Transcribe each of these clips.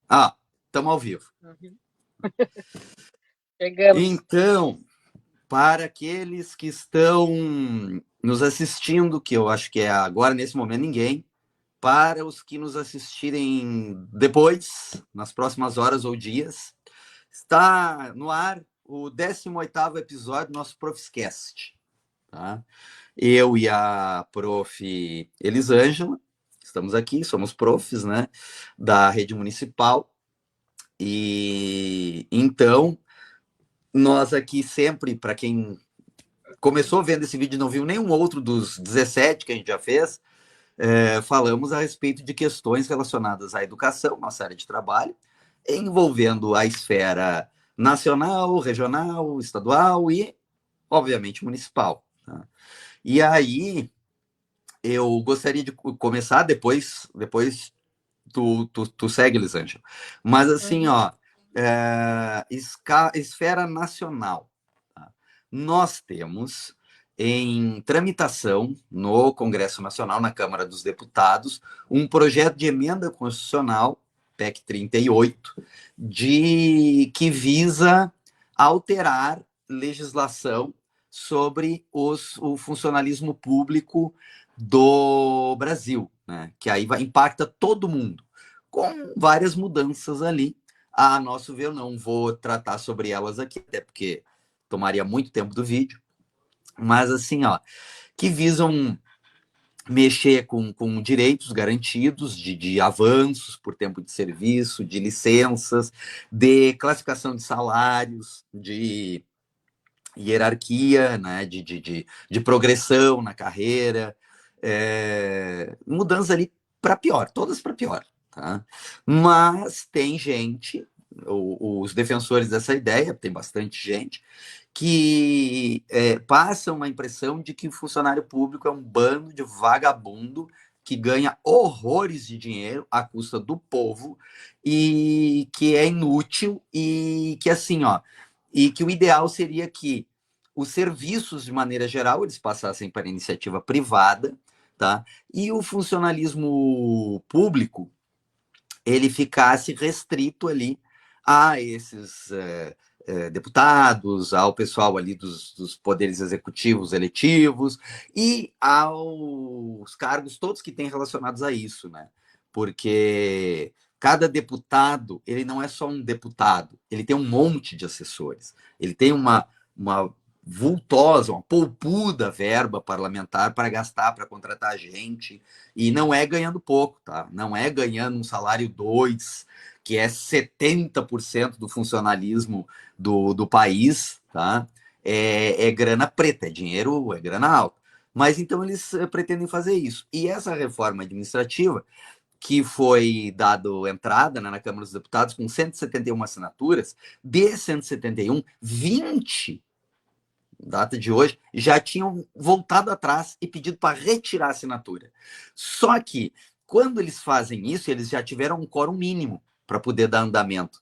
Ah, estamos ao vivo. Uhum. Chegamos. Então, para aqueles que estão nos assistindo, que eu acho que é agora, nesse momento, ninguém, para os que nos assistirem depois, nas próximas horas ou dias, está no ar o 18º episódio do nosso Profiscast. Tá? Eu e a prof. Elisângela, estamos aqui, somos profs, né, da rede municipal, e então nós aqui sempre, para quem começou vendo esse vídeo e não viu nenhum outro dos 17 que a gente já fez, falamos a respeito de questões relacionadas à educação, nossa área de trabalho, envolvendo a esfera nacional, regional, estadual e, obviamente, municipal. Tá? E aí, eu gostaria de começar, depois tu segue, Lisângela. Mas assim, Uhum. ó, esfera nacional. Tá? Nós temos em tramitação no Congresso Nacional, na Câmara dos Deputados, um projeto de emenda constitucional, PEC 38, que visa alterar legislação sobre o funcionalismo público do Brasil, né? Que aí impacta todo mundo, com várias mudanças ali. A nosso ver, eu não vou tratar sobre elas aqui, até porque tomaria muito tempo do vídeo, mas assim, ó, que visam mexer com direitos garantidos de avanços por tempo de serviço, de licenças, de classificação de salários, de hierarquia, né, de progressão na carreira, mudanças ali para pior, todas para pior. Tá? Mas tem gente, os defensores dessa ideia, tem bastante gente, que passam a impressão de que o funcionário público é um bando de vagabundo que ganha horrores de dinheiro à custa do povo e que é inútil e que assim, ó, e que o ideal seria que os serviços, de maneira geral, eles passassem para a iniciativa privada, tá? E o funcionalismo público, ele ficasse restrito ali a esses deputados, ao pessoal ali dos poderes executivos, eletivos, e aos cargos todos que têm relacionados a isso, né? Porque cada deputado, ele não é só um deputado, ele tem um monte de assessores, ele tem uma vultosa, uma polpuda verba parlamentar para gastar, para contratar gente, e não é ganhando pouco, tá? Não é ganhando um salário 2, que é 70% do funcionalismo do país, tá? É grana preta, é dinheiro, é grana alta. Mas então eles pretendem fazer isso. E essa reforma administrativa, que foi dado entrada, né, na Câmara dos Deputados com 171 assinaturas, de 171, 20 data de hoje, já tinham voltado atrás e pedido para retirar a assinatura. Só que, quando eles fazem isso, eles já tiveram um quórum mínimo para poder dar andamento.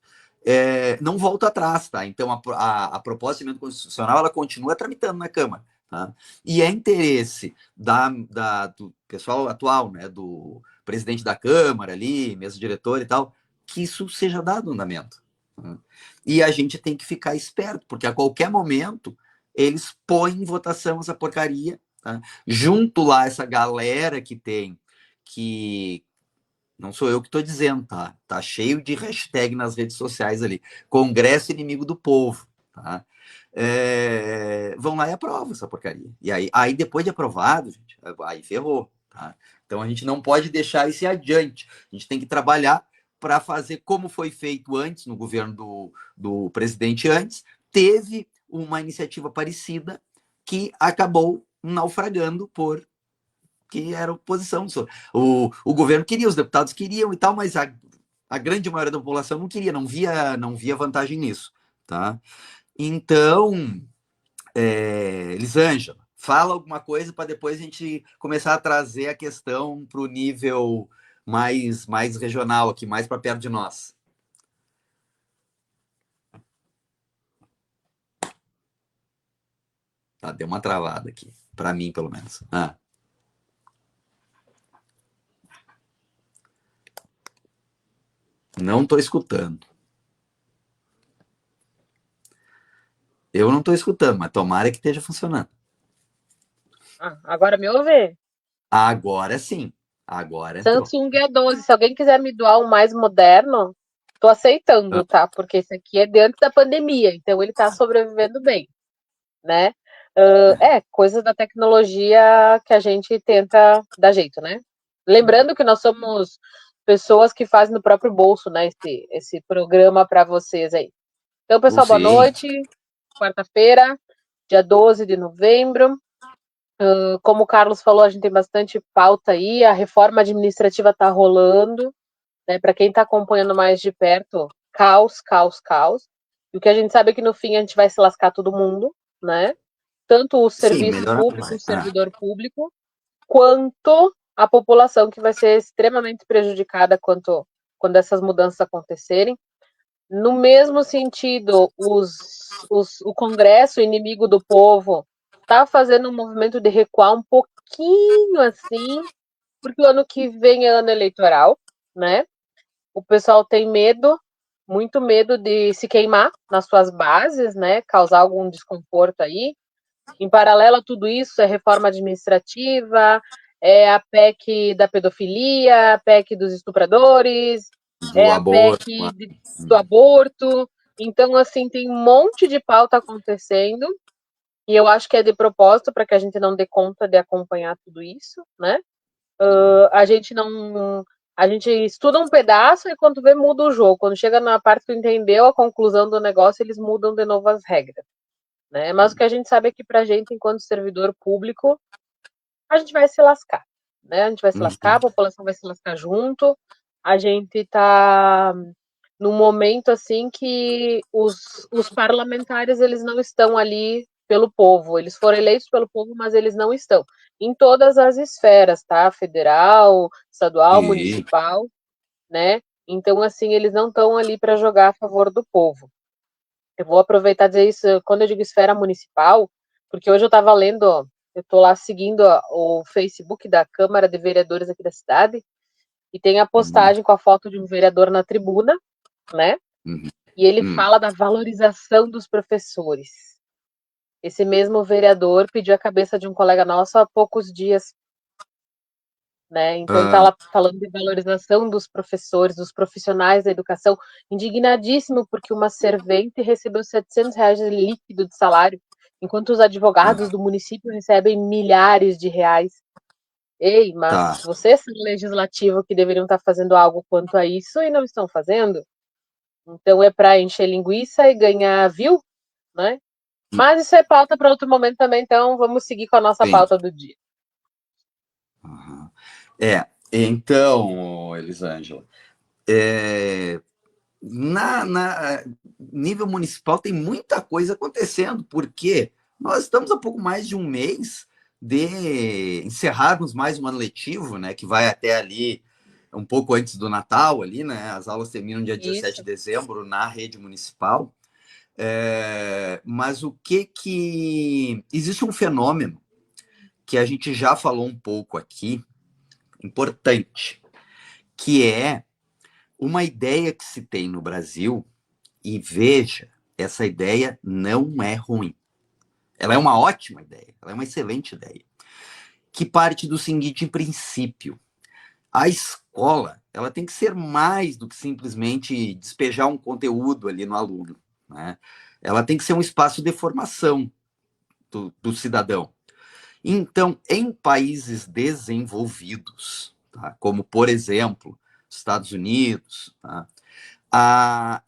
Não volta atrás, tá? Então, a proposta de emenda constitucional, ela continua tramitando na Câmara, tá? E é interesse do pessoal atual, né, do presidente da Câmara ali, mesmo diretor e tal, que isso seja dado andamento. Tá? E a gente tem que ficar esperto, porque a qualquer momento eles põem em votação essa porcaria, tá? Junto lá essa galera que tem, que não sou eu que estou dizendo, tá? Tá cheio de hashtag nas redes sociais ali, Congresso Inimigo do Povo, tá? Vão lá e aprovam essa porcaria. E aí depois de aprovado, gente, aí ferrou, tá? Então a gente não pode deixar isso adiante. A gente tem que trabalhar para fazer como foi feito antes, no governo do presidente antes, teve uma iniciativa parecida que acabou naufragando por que era oposição. O governo queria, os deputados queriam e tal, mas a grande maioria da população não queria, não via vantagem nisso. Tá? Então, Elisângela, fala alguma coisa para depois a gente começar a trazer a questão para o nível mais regional aqui, mais para perto de nós. Tá, deu uma travada aqui, para mim, pelo menos. Não estou escutando. Eu não estou escutando, mas tomara que esteja funcionando. Ah, agora me ouve? Agora sim. Agora entrou. Samsung A12. Se alguém quiser me doar um mais moderno, tô aceitando, Ah, tá? Porque esse aqui é de antes da pandemia, então ele tá sobrevivendo bem, né? Coisas da tecnologia que a gente tenta dar jeito, né? Lembrando que nós somos pessoas que fazem no próprio bolso, né? Esse programa para vocês aí. Então, pessoal, boa sim. noite. Quarta-feira, dia 12 de novembro. Como o Carlos falou, a gente tem bastante pauta aí. A reforma administrativa está rolando, né? Para quem está acompanhando mais de perto, caos, caos, caos. E o que a gente sabe é que no fim a gente vai se lascar todo mundo, né? Tanto o Sim, serviço melhorar público, vai. o servidor público, quanto a população que vai ser extremamente prejudicada quando essas mudanças acontecerem. No mesmo sentido, o Congresso, inimigo do povo, está fazendo um movimento de recuar um pouquinho assim, porque o ano que vem é ano eleitoral, né? O pessoal tem medo, muito medo de se queimar nas suas bases, né? Causar algum desconforto aí. Em paralelo a tudo isso, é reforma administrativa, é a PEC da pedofilia, a PEC dos estupradores, é Do a aborto. PEC do aborto. Então, assim, tem um monte de pauta acontecendo, e eu acho que é de propósito para que a gente não dê conta de acompanhar tudo isso, né? A gente não. A gente estuda um pedaço e quando vê, muda o jogo. Quando chega na parte que entendeu a conclusão do negócio, eles mudam de novo as regras, né? Mas o que a gente sabe é que pra gente, enquanto servidor público, a gente vai se lascar, né? A gente vai se lascar, Uhum. a população vai se lascar junto. A gente tá num momento assim que os parlamentares eles não estão ali pelo povo. Eles foram eleitos pelo povo, mas eles não estão em todas as esferas, tá? Federal, estadual, E, municipal, né? Então, assim, eles não estão ali para jogar a favor do povo. Eu vou aproveitar e dizer isso quando eu digo esfera municipal, porque hoje eu estava lendo, eu estou lá seguindo o Facebook da Câmara de Vereadores aqui da cidade, e tem a uhum, postagem com a foto de um vereador na tribuna, né? uhum, E ele uhum. fala da valorização dos professores. Esse mesmo vereador pediu a cabeça de um colega nosso há poucos dias, né? Então tá Ah, lá falando de valorização dos professores, dos profissionais da educação, indignadíssimo porque uma servente recebeu R$ 700 de líquido de salário, enquanto os advogados ah, do município recebem milhares de reais. Ei, tá. mas vocês são o legislativo que deveriam estar fazendo algo quanto a isso e não estão fazendo. Então é para encher linguiça e ganhar view, né? Mas isso é pauta para outro momento também, então vamos seguir com a nossa Bem, pauta do dia. uhum. Então, Elisângela, é, na nível municipal tem muita coisa acontecendo, porque nós estamos há pouco mais de um mês de encerrarmos mais um ano letivo, né, que vai até ali um pouco antes do Natal, ali, né, as aulas terminam dia 17 de Isso. dezembro na rede municipal. Mas o que existe um fenômeno que a gente já falou um pouco aqui, importante, que é uma ideia que se tem no Brasil. E veja, essa ideia não é ruim. Ela é uma ótima ideia, ela é uma excelente ideia, que parte do seguinte princípio: a escola ela tem que ser mais do que simplesmente despejar um conteúdo ali no aluno, né? Ela tem que ser um espaço de formação do cidadão. Então, em países desenvolvidos, tá? Como por exemplo Estados Unidos, tá?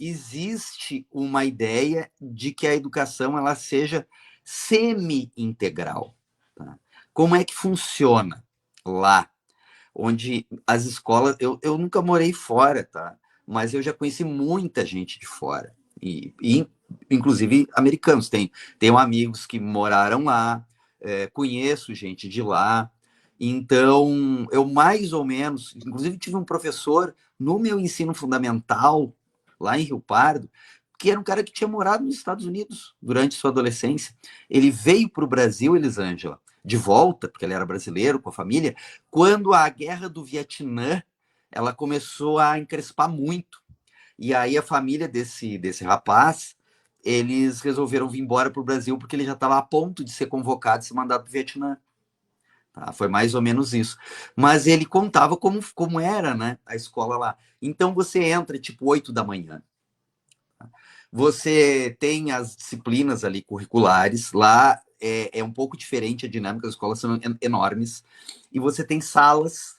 Existe uma ideia de que a educação ela seja semi-integral. Tá? Como é que funciona lá? Onde as escolas. Eu nunca morei fora, tá? Mas eu já conheci muita gente de fora. Inclusive americanos. Tenho amigos que moraram lá, conheço gente de lá. Então, eu mais ou menos. Inclusive, tive um professor no meu ensino fundamental, lá em Rio Pardo, que era um cara que tinha morado nos Estados Unidos durante sua adolescência. Ele veio para o Brasil, Elisângela, de volta, porque ele era brasileiro, com a família, quando a guerra do Vietnã ela começou a encrespar muito. E aí a família desse rapaz, eles resolveram vir embora para o Brasil porque ele já estava a ponto de ser convocado e ser mandado para o Vietnã. Tá? Foi mais ou menos isso. Mas ele contava como era, né, a escola lá. Então você entra tipo 8 da manhã. Você tem as disciplinas ali curriculares. Lá é um pouco diferente a dinâmica, as escolas são enormes. E você tem salas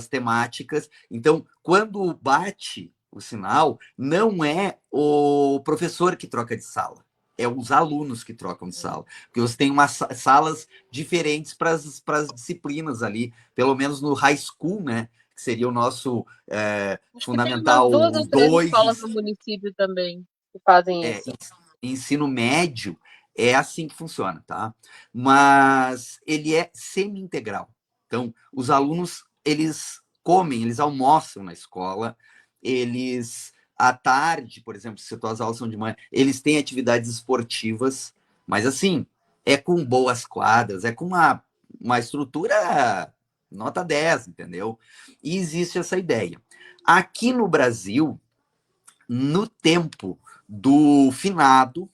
temáticas. Então, quando bate o sinal, não é o professor que troca de sala, é os alunos que trocam de sala. Porque você tem umas salas diferentes para as disciplinas ali, pelo menos no high school, né? Que seria o nosso Acho que tem umas fundamental 2 ou 3 escolas 2 no município também que fazem é, isso. ensino médio, é assim que funciona, tá? Mas ele é semi-integral. Então, os alunos, eles comem, eles almoçam na escola, eles, à tarde, por exemplo, se as aulas são de manhã, eles têm atividades esportivas, mas assim, é com boas quadras, é com uma estrutura nota 10, entendeu? E existe essa ideia. Aqui no Brasil, no tempo do finado,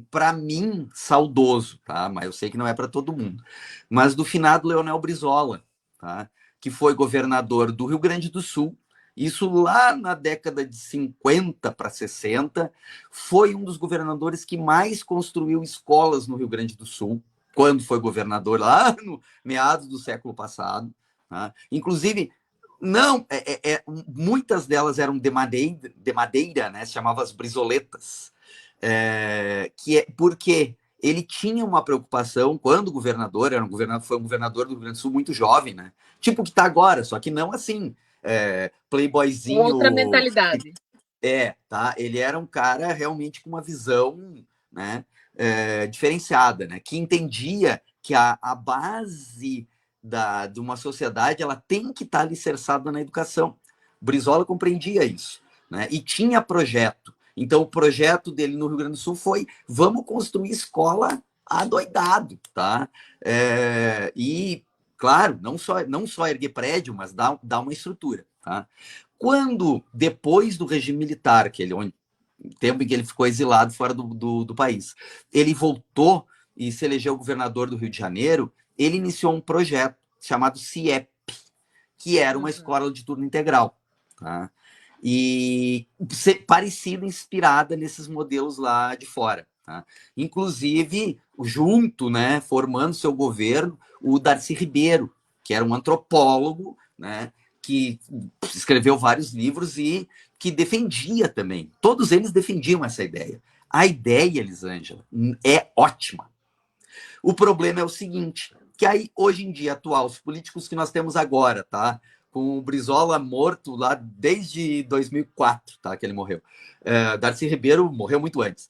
para mim, saudoso, tá? Mas eu sei que não é para todo mundo. Mas do finado Leonel Brizola, tá? Que foi governador do Rio Grande do Sul. Isso lá na década de 50 para 60, foi um dos governadores que mais construiu escolas no Rio Grande do Sul, quando foi governador lá no meados do século passado. Tá? Inclusive, não, muitas delas eram de madeira, né? Se chamavam as brisoletas. Que é porque ele tinha uma preocupação quando governador, foi um governador do Rio Grande do Sul muito jovem, né? Tipo o que está agora, só que não assim, Com outra playboyzinho. mentalidade. Tá? Ele era um cara realmente com uma visão, né, diferenciada, né? Que entendia que a base de uma sociedade ela tem que estar alicerçada na educação. Brizola compreendia isso, né? E tinha projeto. Então, o projeto dele no Rio Grande do Sul foi: vamos construir escola adoidado, tá? E, claro, não só erguer prédio, mas dar uma estrutura, tá? Quando, depois do regime militar, tempo em que ele ficou exilado fora do país, ele voltou e se elegeu governador do Rio de Janeiro, ele iniciou um projeto chamado CIEP, que era uma escola de turno integral. Tá? E parecida, inspirada nesses modelos lá de fora. Tá? Inclusive, junto, né, formando seu governo, o Darcy Ribeiro, que era um antropólogo, né, que escreveu vários livros e que defendia também. Todos eles defendiam essa ideia. A ideia, Elisângela, é ótima. O problema é o seguinte, que aí, hoje em dia, atual, os políticos que nós temos agora, tá? Com o Brizola morto lá desde 2004, tá? Que ele morreu. Darcy Ribeiro morreu muito antes.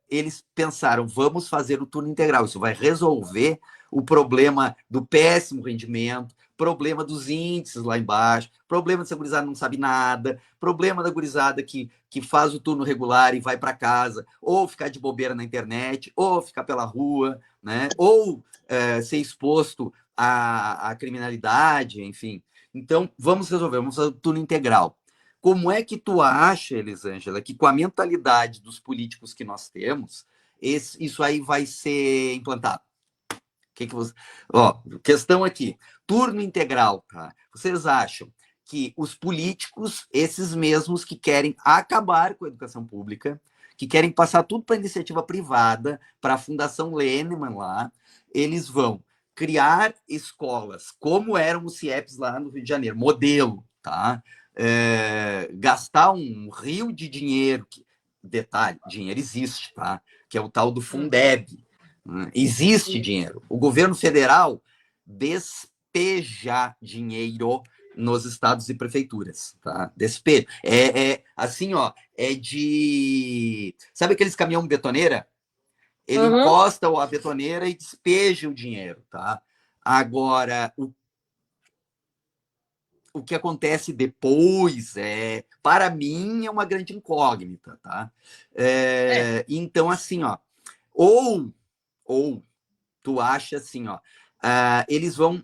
Eles pensaram, vamos fazer o turno integral. Isso vai resolver o problema do péssimo rendimento, problema dos índices lá embaixo, problema de essa gurizada não sabe nada, problema da gurizada que faz o turno regular e vai para casa, ou ficar de bobeira na internet, ou ficar pela rua, né? Ou ser exposto à criminalidade, enfim. Então, vamos resolver, vamos fazer o turno integral. Como é que tu acha, Elisângela, que com a mentalidade dos políticos que nós temos, isso aí vai ser implantado? Que você... questão aqui. Turno integral, tá? Vocês acham que os políticos, esses mesmos que querem acabar com a educação pública, que querem passar tudo para iniciativa privada, para a Fundação Lehman lá, eles vão criar escolas, como eram os CIEPs lá no Rio de Janeiro, modelo, tá? Gastar um rio de dinheiro, detalhe, dinheiro existe, tá? Que é o tal do Fundeb, existe dinheiro. O governo federal despeja dinheiro nos estados e prefeituras, tá? Despeja. Assim, ó, sabe aqueles caminhão betoneira? Ele encosta a betoneira e despeja o dinheiro, tá? Agora, o que acontece depois para mim, é uma grande incógnita, tá? Então, assim, ó, ou tu acha assim, ó, eles vão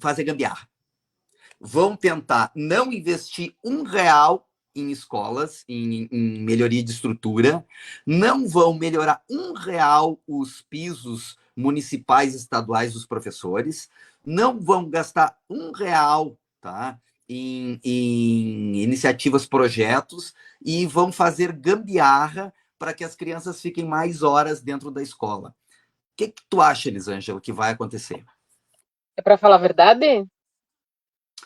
fazer gambiarra. vão tentar não investir R$ 1 em escolas, em melhoria de estrutura, não vão melhorar R$ 1 os pisos municipais e estaduais dos professores, não vão gastar R$ 1, tá? Em iniciativas, projetos, e vão fazer gambiarra para que as crianças fiquem mais horas dentro da escola. O que tu acha, Elisângela, que vai acontecer? É para falar a verdade?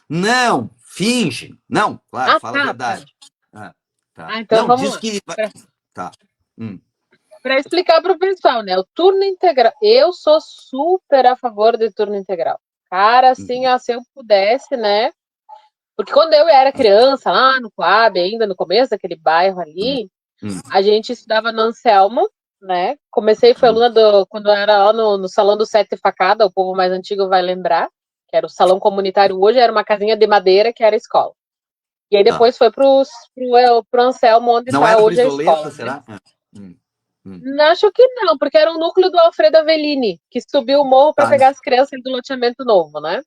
Não, finge. Não, claro, Ah, fala a tá, tá. verdade. Ah, tá. Ah, então Não, vamos diz lá. que. Tá. Hum, Para explicar para o pessoal, né? O turno integral, eu sou super a favor de turno integral. Cara, assim, uhum, ó, se eu pudesse, né? Porque quando eu era criança, lá no Coab, ainda no começo daquele bairro hum, ali, hum, a gente estudava no Anselmo, né? Comecei, fui hum, aluna quando eu era lá no Salão do Sete Facada, o povo mais antigo vai lembrar, que era o salão comunitário, hoje era uma casinha de madeira que era a escola. E aí tá. depois foi pro Anselmo, onde Não está era hoje a escola, Brizoleta, né? será? Hum, hum. Acho que não, porque era um núcleo do Alfredo Avellini, que subiu o morro para Tá. pegar as crianças do loteamento novo, né?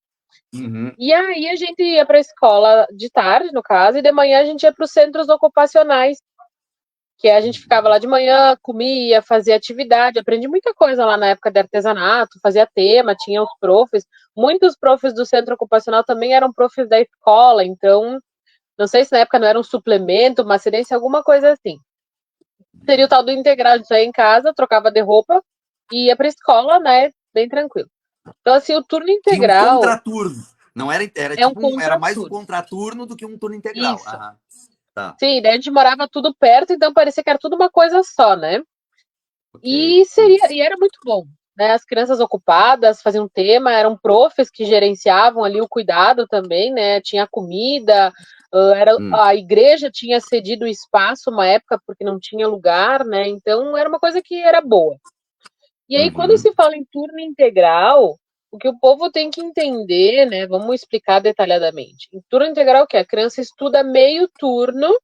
Uhum, E aí a gente ia para a escola de tarde, no caso, e de manhã a gente ia para os centros ocupacionais, que a gente ficava lá de manhã, comia, fazia atividade, aprendi muita coisa lá na época de artesanato, fazia tema, tinha os profs. Muitos profs do centro ocupacional também eram profs da escola, então, não sei se na época não era um suplemento, uma acidência, alguma coisa assim. Seria o tal do integral, a gente saía em casa, trocava de roupa e ia para a escola, né, bem tranquilo. Então, assim, o turno tinha um integral contraturno. Não era, era é um tipo era mais um contraturno. contraturno do que um turno integral. Isso. Aham, tá. Sim, daí a gente morava tudo perto, então parecia que era tudo uma coisa só, né? Ok. E era muito bom, né? As crianças ocupadas faziam tema, eram profs que gerenciavam ali o cuidado também, né? Tinha comida, Hum, a igreja tinha cedido o espaço uma época porque não tinha lugar, né? Então era uma coisa que era boa. E aí, quando uhum, se fala em turno integral, o que o povo tem que entender, né? Vamos explicar detalhadamente. Em turno integral, o que? A criança estuda meio turno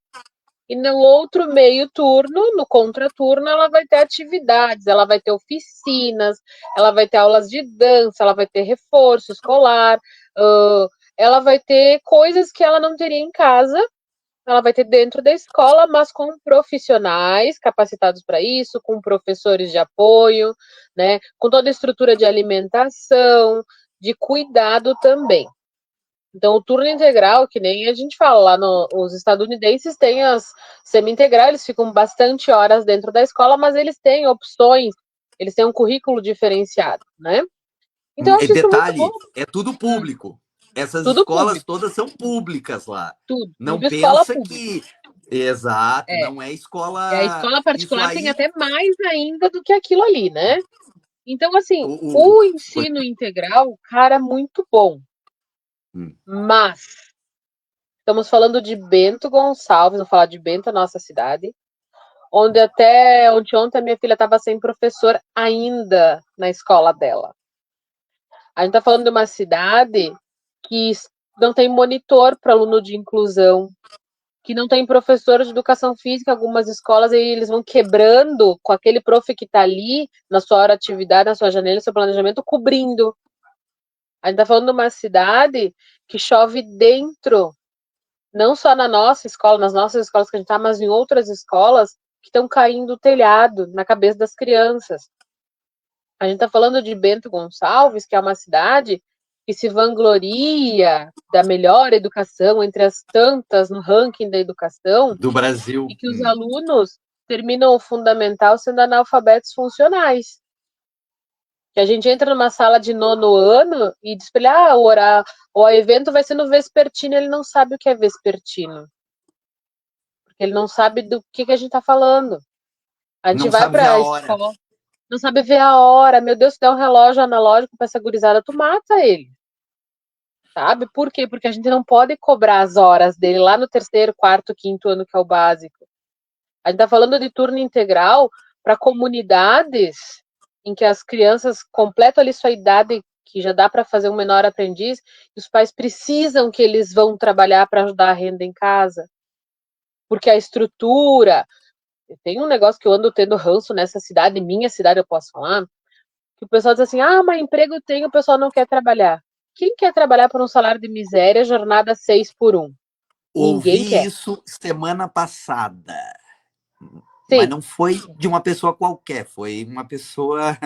e no outro meio turno, no contraturno, ela vai ter atividades, ela vai ter oficinas, ela vai ter aulas de dança, ela vai ter reforço escolar, ela vai ter coisas que ela não teria em casa, ela vai ter dentro da escola, mas com profissionais capacitados para isso, com professores de apoio, né, com toda a estrutura de alimentação, de cuidado também. Então, o turno integral, que nem a gente fala lá, os estadunidenses têm as semi-integral, eles ficam bastante horas dentro da escola, mas eles têm opções, eles têm um currículo diferenciado, né? Então, eu acho isso muito bom. Detalhe, é tudo público. Essas Tudo escolas público, todas são públicas lá. Não tudo escola pensa pública. que. Exato, É. não é E a escola. escola Isso particular tem aí. até mais ainda do que aquilo ali, né? Então, assim, O, o- o ensino integral, cara, muito bom. Hum, Mas estamos falando de Bento Gonçalves, vou falar de Bento, a nossa cidade, onde até ontem a minha filha estava sem professor ainda na escola dela. A gente está falando de uma cidade que não tem monitor para aluno de inclusão, que não tem professor de educação física, algumas escolas, e eles vão quebrando com aquele prof que está ali na sua hora de atividade, na sua janela, no seu planejamento, cobrindo. A gente está falando de uma cidade que chove dentro, não só na nossa escola, nas nossas escolas que a gente está, mas em outras escolas que estão caindo o telhado na cabeça das crianças. A gente está falando de Bento Gonçalves, que é uma cidade que se vangloria da melhor educação entre as tantas no ranking da educação, do Brasil. e que os alunos terminam o fundamental sendo analfabetos funcionais. Que a gente entra numa sala de nono ano e diz para ele, o evento vai ser no vespertino, ele não sabe o que é vespertino. Porque ele não sabe do que a gente está falando. A gente Não vai sabe ver para a a hora. escola, não sabe ver a hora. Meu Deus, se der um relógio analógico para essa gurizada, tu mata ele. Sabe? Por quê? Porque a gente não pode cobrar as horas dele lá no terceiro, quarto, quinto ano, que é o básico. A gente está falando de turno integral para comunidades em que as crianças completam ali sua idade, que já dá para fazer um menor aprendiz, e os pais precisam que eles vão trabalhar para ajudar a renda em casa. Porque a estrutura. Tem um negócio que eu ando tendo ranço nessa cidade, minha cidade eu posso falar, que o pessoal diz assim, mas emprego tem, o pessoal não quer trabalhar. Quem quer trabalhar por um salário de miséria, jornada 6 por 1? Ninguém Ouvi quer. isso semana passada, mas Sim, não foi de uma pessoa qualquer, foi uma pessoa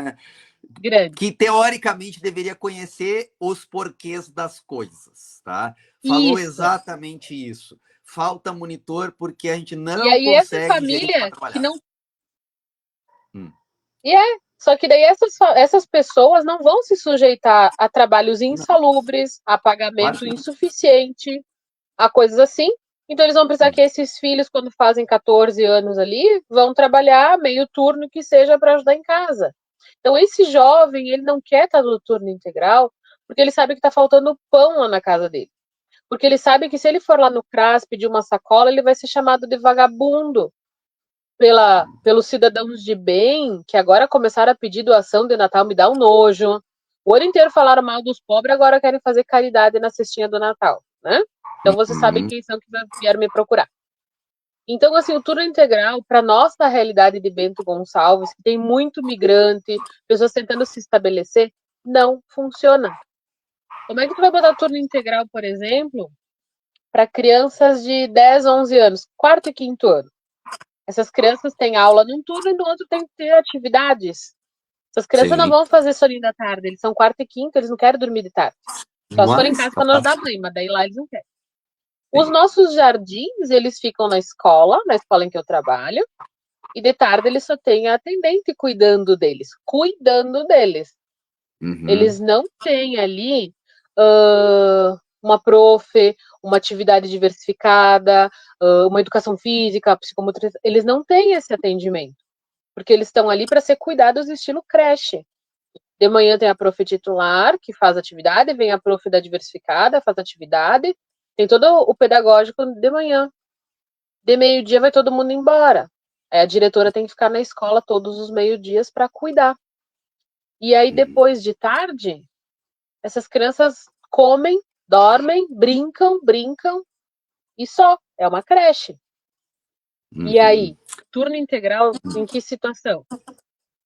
grande. que teoricamente deveria conhecer os porquês das coisas, tá? Falou Isso. exatamente isso. Falta monitor porque a gente E não aí essa consegue gente para família que trabalhar. não. Hum, E é. Só que daí essas pessoas não vão se sujeitar a trabalhos não, insalubres, a claro pagamento que não. insuficiente, a coisas assim. Então eles vão precisar Hum, que esses filhos, quando fazem 14 anos ali, vão trabalhar meio turno que seja para ajudar em casa. Então esse jovem, ele não quer estar no turno integral, porque ele sabe que está faltando pão lá na casa dele. Porque ele sabe que se ele for lá no CRAS pedir uma sacola, ele vai ser chamado de vagabundo pelos cidadãos de bem, que agora começaram a pedir doação de Natal, me dá um nojo. O ano inteiro falaram mal dos pobres, agora querem fazer caridade na cestinha do Natal, né? Então vocês sabem hum, quem são que vieram me procurar. Então, assim, o turno integral, para nossa realidade de Bento Gonçalves, que tem muito migrante, pessoas tentando se estabelecer, não funciona. Como é que tu vai botar turno integral, por exemplo, para crianças de 10, 11 anos, quarto e quinto ano? Essas crianças têm aula num turno e no outro tem que ter atividades. Essas crianças não sim. vão fazer soninho da tarde, eles são quarto e quinto, eles não querem dormir de tarde. Só se for em Mas, casa para não capaz, ajudar a mãe, mas daí lá eles não querem. Os sim. nossos jardins, eles ficam na escola em que eu trabalho, e de tarde eles só têm a atendente cuidando deles. Cuidando deles. Uhum, Eles não têm ali uma prof, uma atividade diversificada, uma educação física, psicomotriz. Eles não têm esse atendimento, porque eles estão ali para ser cuidados estilo creche. De manhã tem a prof titular, que faz atividade, vem a prof da diversificada, faz atividade, tem todo o pedagógico de manhã. De meio-dia vai todo mundo embora. Aí a diretora tem que ficar na escola todos os meio-dias para cuidar. E aí, uhum, depois de tarde, essas crianças comem, dormem, brincam e só. É uma creche. E uhum. aí, turno integral em que situação?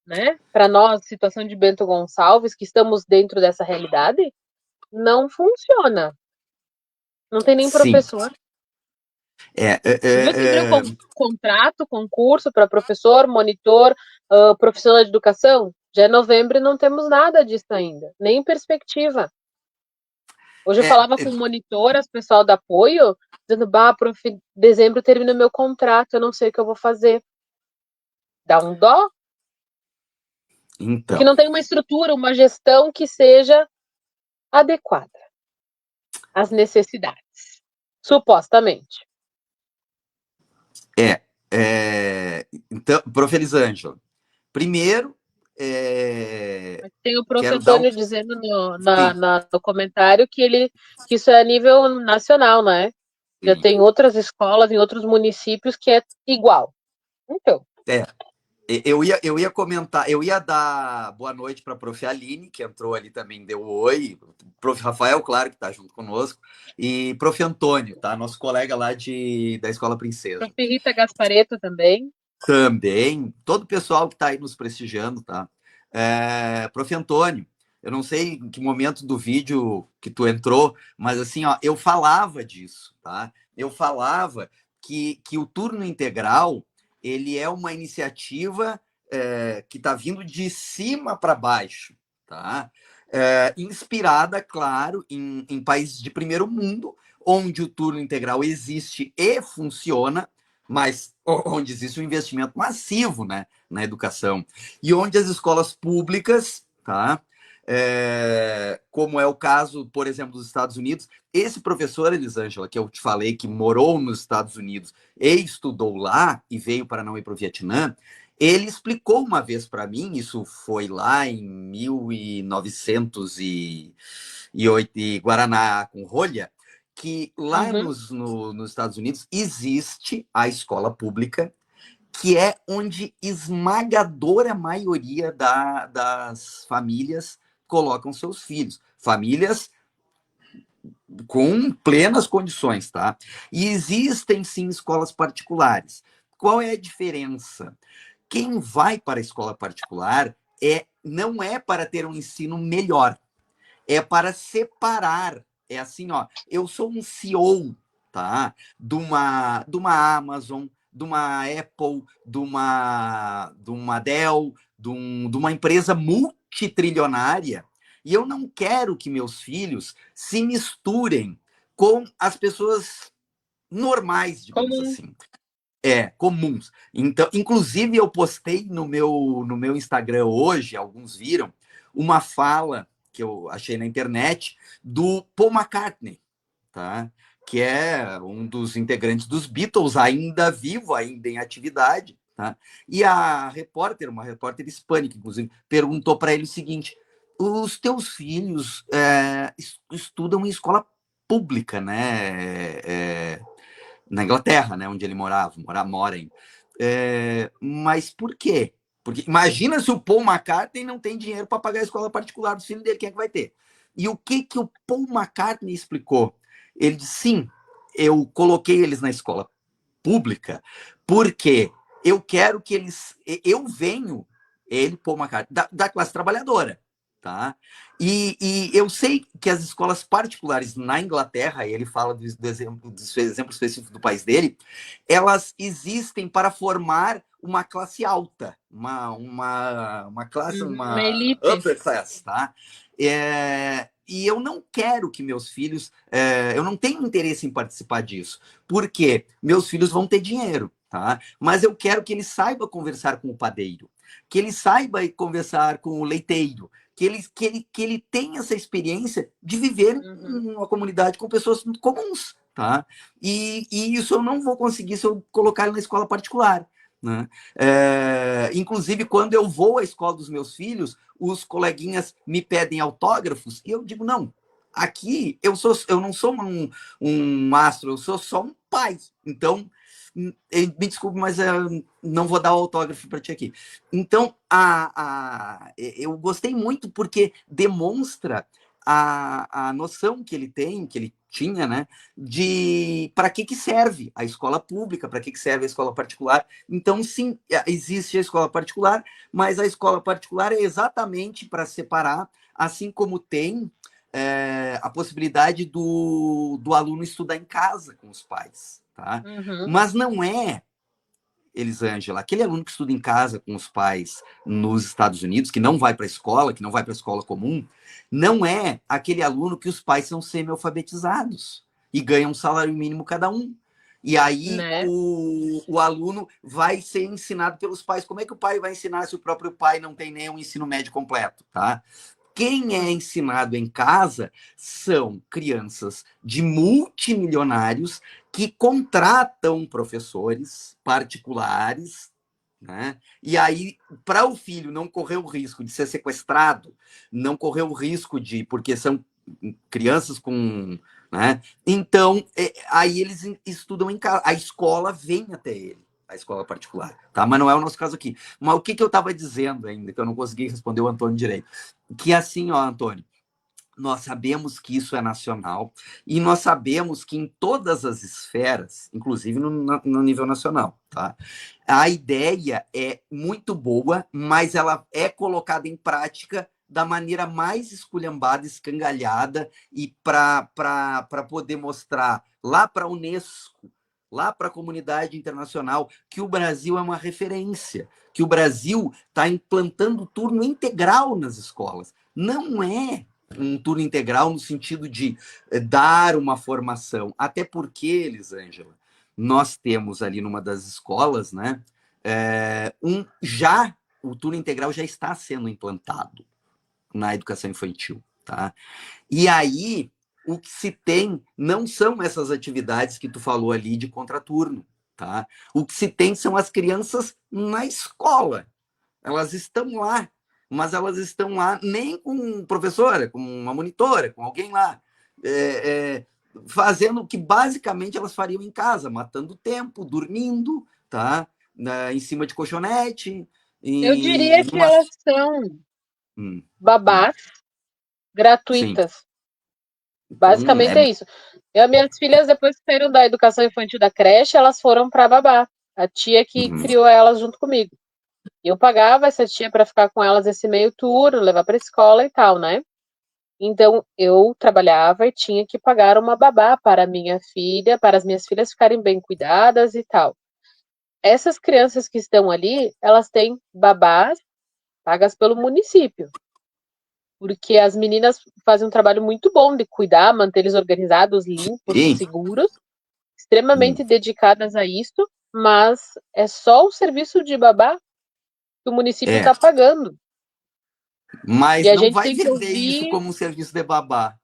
Né? Para nós, situação de Bento Gonçalves, que estamos dentro dessa realidade, não funciona. Não tem nem Sim. professor. É, é, Tu viu que abriu é, é, contrato, concurso para professor, monitor, profissional de educação? Já é novembro e não temos nada disso ainda, nem perspectiva. Hoje eu é, falava com monitoras, pessoal do apoio, dizendo, bah, prof, dezembro termina o meu contrato, eu não sei o que eu vou fazer. Dá um dó, porque então, não tem uma estrutura, uma gestão que seja adequada às necessidades, supostamente. é, então, prof. Elisângela, primeiro, Tem o prof. quero dar um. Antônio dizendo Sim, no comentário que isso é a nível nacional, né? Já sim. tem outras escolas em outros municípios que é igual. Então, É, eu ia comentar, eu ia dar boa noite para a prof. Aline, que entrou ali também, deu oi. Prof. Rafael, claro, que está junto conosco. E prof. Antônio, tá? Nosso colega lá da Escola prof. Princesa. Rita Gaspareto também. Também, todo o pessoal que está aí nos prestigiando, tá? Prof. Antônio, eu não sei em que momento do vídeo que tu entrou, mas assim, ó, eu falava disso, tá? Eu falava que o turno integral, ele é uma iniciativa que está vindo de cima para baixo, tá? Inspirada, claro, em países de primeiro mundo, onde o turno integral existe e funciona, mas onde existe um investimento massivo, né, na educação e onde as escolas públicas, tá, como é o caso, por exemplo, dos Estados Unidos, esse professor Elisângela, que eu te falei, que morou nos Estados Unidos e estudou lá e veio para não ir para o Vietnã, ele explicou uma vez para mim, isso foi lá em 1908, e Guaraná com rolha, que lá Uhum. nos Estados Unidos existe a escola pública, que é onde esmagadora maioria das famílias colocam seus filhos. Famílias com plenas condições, tá? E existem sim escolas particulares. Qual é a diferença? Quem vai para a escola particular não é para ter um ensino melhor, é para separar. É assim, ó, eu sou um CEO, tá? De uma Amazon, de uma Apple, de uma Dell, de uma empresa multitrilionária, e eu não quero que meus filhos se misturem com as pessoas normais, digamos Comum. assim. Comuns. Então, inclusive, eu postei no meu Instagram hoje, alguns viram, uma fala que eu achei na internet do Paul McCartney, tá? Que é um dos integrantes dos Beatles, ainda vivo, ainda em atividade, tá? E a repórter, uma repórter hispânica, inclusive, perguntou para ele o seguinte: os teus filhos estudam em escola pública, né? Na Inglaterra, né? Onde ele mora ainda. Mas por quê? Porque imagina se o Paul McCartney não tem dinheiro para pagar a escola particular do filho dele, quem é que vai ter? E o que o Paul McCartney explicou? Ele disse, sim, eu coloquei eles na escola pública porque eu quero que eles... Eu venho, ele, Paul McCartney, da classe trabalhadora, tá? E eu sei que as escolas particulares na Inglaterra, e ele fala do exemplo específico do país dele, elas existem para formar uma classe alta, uma classe, Uma uma elite. upper class, tá? E eu não quero que meus filhos, eu não tenho interesse em participar disso, porque meus filhos vão ter dinheiro, tá? Mas eu quero que ele saiba conversar com o padeiro, que ele saiba conversar com o leiteiro, que ele tenha essa experiência de viver em uma comunidade com pessoas comuns, tá? E isso eu não vou conseguir se eu colocar ele na escola particular, né? Inclusive, quando eu vou à escola dos meus filhos, os coleguinhas me pedem autógrafos e eu digo, não, aqui eu não sou um astro, eu sou só um pai. Então, me desculpe, mas não vou dar o autógrafo para ti aqui. Então, eu gostei muito porque demonstra a noção que ele tem, que ele tinha, né, de para que serve a escola pública, para que serve a escola particular. Então, sim, existe a escola particular, mas a escola particular é exatamente para separar, assim como tem a possibilidade do aluno estudar em casa com os pais, tá? Uhum. Mas não é, Elisângela, aquele aluno que estuda em casa com os pais nos Estados Unidos, que não vai para a escola, que não vai para a escola comum, não é aquele aluno que os pais são semi-alfabetizados e ganham um salário mínimo cada um. E aí Né? o aluno vai ser ensinado pelos pais. Como é que o pai vai ensinar se o próprio pai não tem nem um ensino médio completo, tá? Quem é ensinado em casa são crianças de multimilionários que contratam professores particulares, né? E aí, para o filho não correr o risco de ser sequestrado, não correr o risco de, porque são crianças com, né? Então, aí eles estudam em casa, a escola vem até ele, a escola particular, tá? Mas não é o nosso caso aqui. Mas o que eu estava dizendo ainda, que eu não consegui responder o Antônio direito, que assim, ó, Antônio, nós sabemos que isso é nacional e nós sabemos que em todas as esferas, inclusive no nível nacional, tá? A ideia é muito boa, mas ela é colocada em prática da maneira mais esculhambada, escangalhada, e para poder mostrar lá para a Unesco, lá para a comunidade internacional, que o Brasil é uma referência, que o Brasil está implantando turno integral nas escolas. Não é um turno integral no sentido de dar uma formação. Até porque, Elisângela, nós temos ali numa das escolas, né, o turno integral já está sendo implantado na educação infantil, tá? E aí, o que se tem não são essas atividades que tu falou ali de contraturno, tá? O que se tem são as crianças na escola. Elas estão lá, mas elas estão lá nem com professora, com uma monitora, com alguém lá, fazendo o que basicamente elas fariam em casa, matando tempo, dormindo, tá? Em cima de colchonete, Eu diria e que numa... elas são Hum, hum, babás sim. gratuitas. Então, Basicamente é isso. Minhas filhas, depois que saíram da educação infantil da creche, elas foram para babá. A tia que uhum, criou elas junto comigo. E eu pagava essa tia para ficar com elas esse meio turno, levar para escola e tal, né? Então, eu trabalhava e tinha que pagar uma babá para minha filha, para as minhas filhas ficarem bem cuidadas e tal. Essas crianças que estão ali, elas têm babás pagas pelo município, porque as meninas fazem um trabalho muito bom de cuidar, manter eles organizados, limpos, Sim. seguros, extremamente dedicadas a isso, mas é só o serviço de babá que o município É, está pagando. E mas a não gente vai tem que vender isso ouvir como um serviço de babá.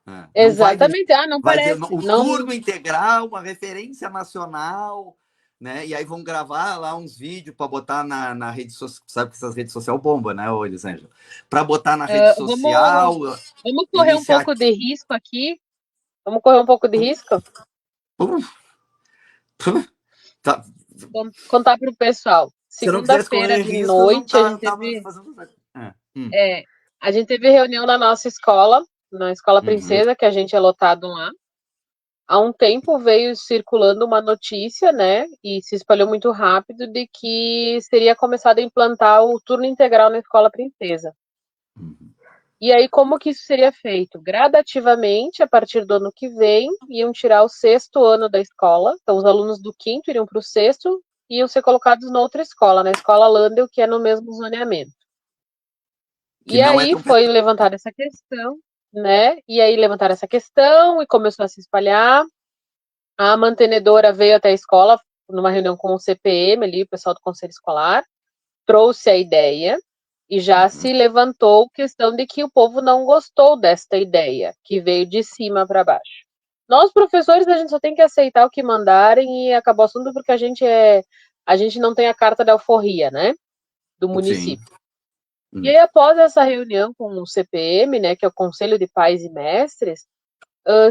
Não vai vender. exatamente. Ah, não Vai dizer parece. o Não. turno integral, uma referência nacional, né? E aí vão gravar lá uns vídeos para botar na rede social. Sabe que essas redes sociais bombam, né, ô Elisângela? Para botar na rede Vamos, social, vamos correr um pouco iniciativa. de risco aqui. Vamos correr um pouco de risco? Tá. Contar para o pessoal. Se eu não quisesse Segunda-feira correr de risco, eu não noite, tava fazendo. é, a gente teve reunião na nossa escola, na Escola Uhum. Princesa, que a gente é lotado lá. Há um tempo veio circulando uma notícia, né, e se espalhou muito rápido, de que seria começado a implantar o turno integral na Escola Princesa. Uhum. E aí, como que isso seria feito? Gradativamente, a partir do ano que vem, iam tirar o sexto ano da escola. Então, os alunos do quinto iriam para o sexto e iam ser colocados noutra escola, na escola Landel, que é no mesmo zoneamento. Que E não é aí tão foi perto. levantada essa questão, né? E aí levantaram essa questão e começou a se espalhar. A mantenedora veio até a escola numa reunião com o CPM ali, o pessoal do conselho escolar, trouxe a ideia e já Uhum. se levantou questão de que o povo não gostou desta ideia, que veio de cima para baixo. Nós, professores, a gente só tem que aceitar o que mandarem e acabou o assunto porque a gente não tem a carta da alforria, né, do Sim. município. E aí, após essa reunião com o CPM, né, que é o Conselho de Pais e Mestres,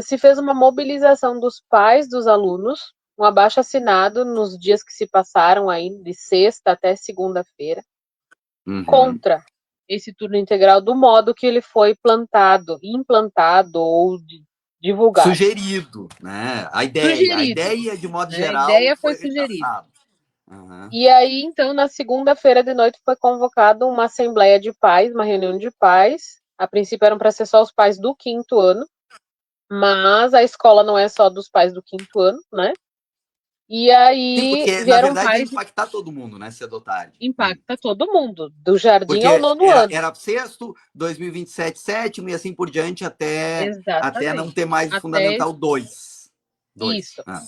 se fez uma mobilização dos pais dos alunos, um abaixo-assinado nos dias que se passaram aí, de sexta até segunda-feira, Uhum. contra esse turno integral do modo que ele foi implantado ou divulgado. Sugerido, né? A Sugerido, ideia de modo né? A geral ideia foi foi sugerida. rechaçada. Uhum. E aí, então, na segunda-feira de noite foi convocada uma assembleia de pais, uma reunião de pais. A princípio eram para ser só os pais do quinto ano, mas a escola não é só dos pais do quinto ano, né? E Sim, aí porque na vieram verdade ia pais e impactar todo mundo, né? Cedo ou tarde. impacta todo mundo, do jardim ao Porque nono ano. era sexto, 2027, sétimo e assim por diante até não Exatamente. ter mais o Até Fundamental 2. isso. Ah.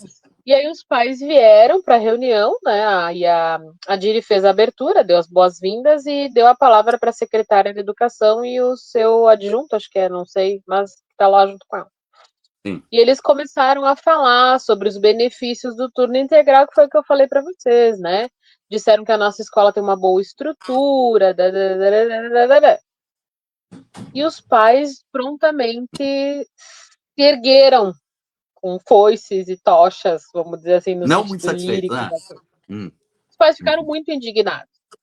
E aí os pais vieram para a reunião, né? E a Diri fez a abertura, deu as boas-vindas e deu a palavra para a secretária de Educação e o seu adjunto, acho que é, não sei, mas está lá junto com ela. Sim. E eles começaram a falar sobre os benefícios do turno integral, que foi o que eu falei para vocês, né? Disseram que a nossa escola tem uma boa estrutura, e os pais prontamente se ergueram com foices e tochas, vamos dizer assim, no Não muito sentido satisfeito. lírico Ah. da coisa. Hum. Os pais ficaram Hum. muito indignados. Hum.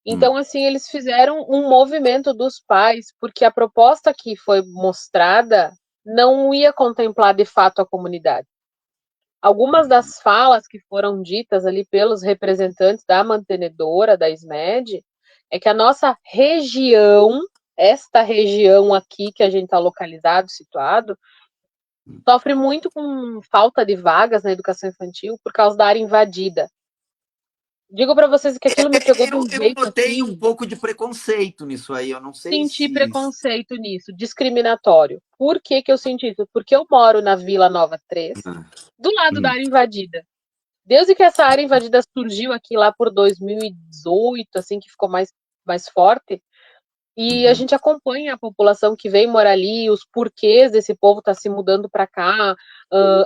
Então, assim, eles fizeram um movimento dos pais, porque a proposta que foi mostrada não ia contemplar de fato a comunidade. Algumas das falas que foram ditas ali pelos representantes da mantenedora, da SMED, é que a nossa região, esta região aqui que a gente está localizado, situado, sofre muito com falta de vagas na educação infantil por causa da área invadida. Digo para vocês que aquilo me pegou de um Eu jeito notei um assim, pouco de preconceito nisso aí. Eu não sei senti se. preconceito nisso, discriminatório. Por que que eu senti isso? Porque eu moro na Vila Nova 3, Ah. do lado da Hum. área invadida. Desde que essa área invadida surgiu aqui lá por 2018, assim, que ficou mais forte, e a Uhum. gente acompanha a população que vem morar ali, os porquês desse povo estar se mudando para cá,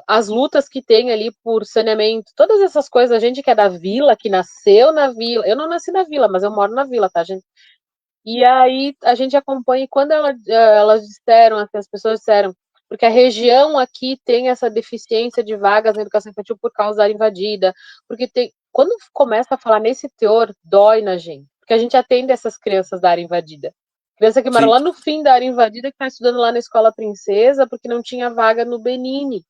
as lutas que tem ali por saneamento, todas essas coisas. A gente que é da vila, que nasceu na vila, eu não nasci na vila, mas eu moro na vila, tá, gente? E aí a gente acompanha, e quando elas disseram, assim, as pessoas disseram, porque a região aqui tem essa deficiência de vagas na educação infantil por causa da área invadida, porque tem, quando começa a falar nesse teor, dói na gente, porque a gente atende essas crianças da área invadida. Criança que mora Sim. lá no fim da área invadida, que está estudando lá na Escola Princesa, porque não tinha vaga no Benini.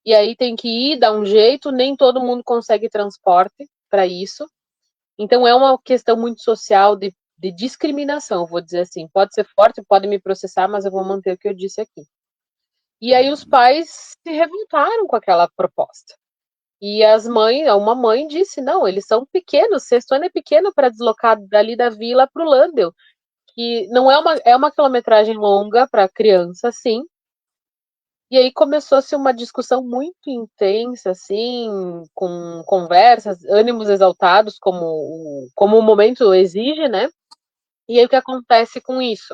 E aí tem que ir, dar um jeito, nem todo mundo consegue transporte para isso. Então é uma questão muito social de de discriminação, vou dizer assim. Pode ser forte, pode me processar, mas eu vou manter o que eu disse aqui. E aí os pais se revoltaram com aquela proposta. E uma mãe disse, não, eles são pequenos, sexto ano é pequeno para deslocar dali da vila para o Landel, que não é uma quilometragem longa para criança, sim. E aí começou-se uma discussão muito intensa, assim, com conversas, ânimos exaltados, como o momento exige, né? E aí o que acontece com isso?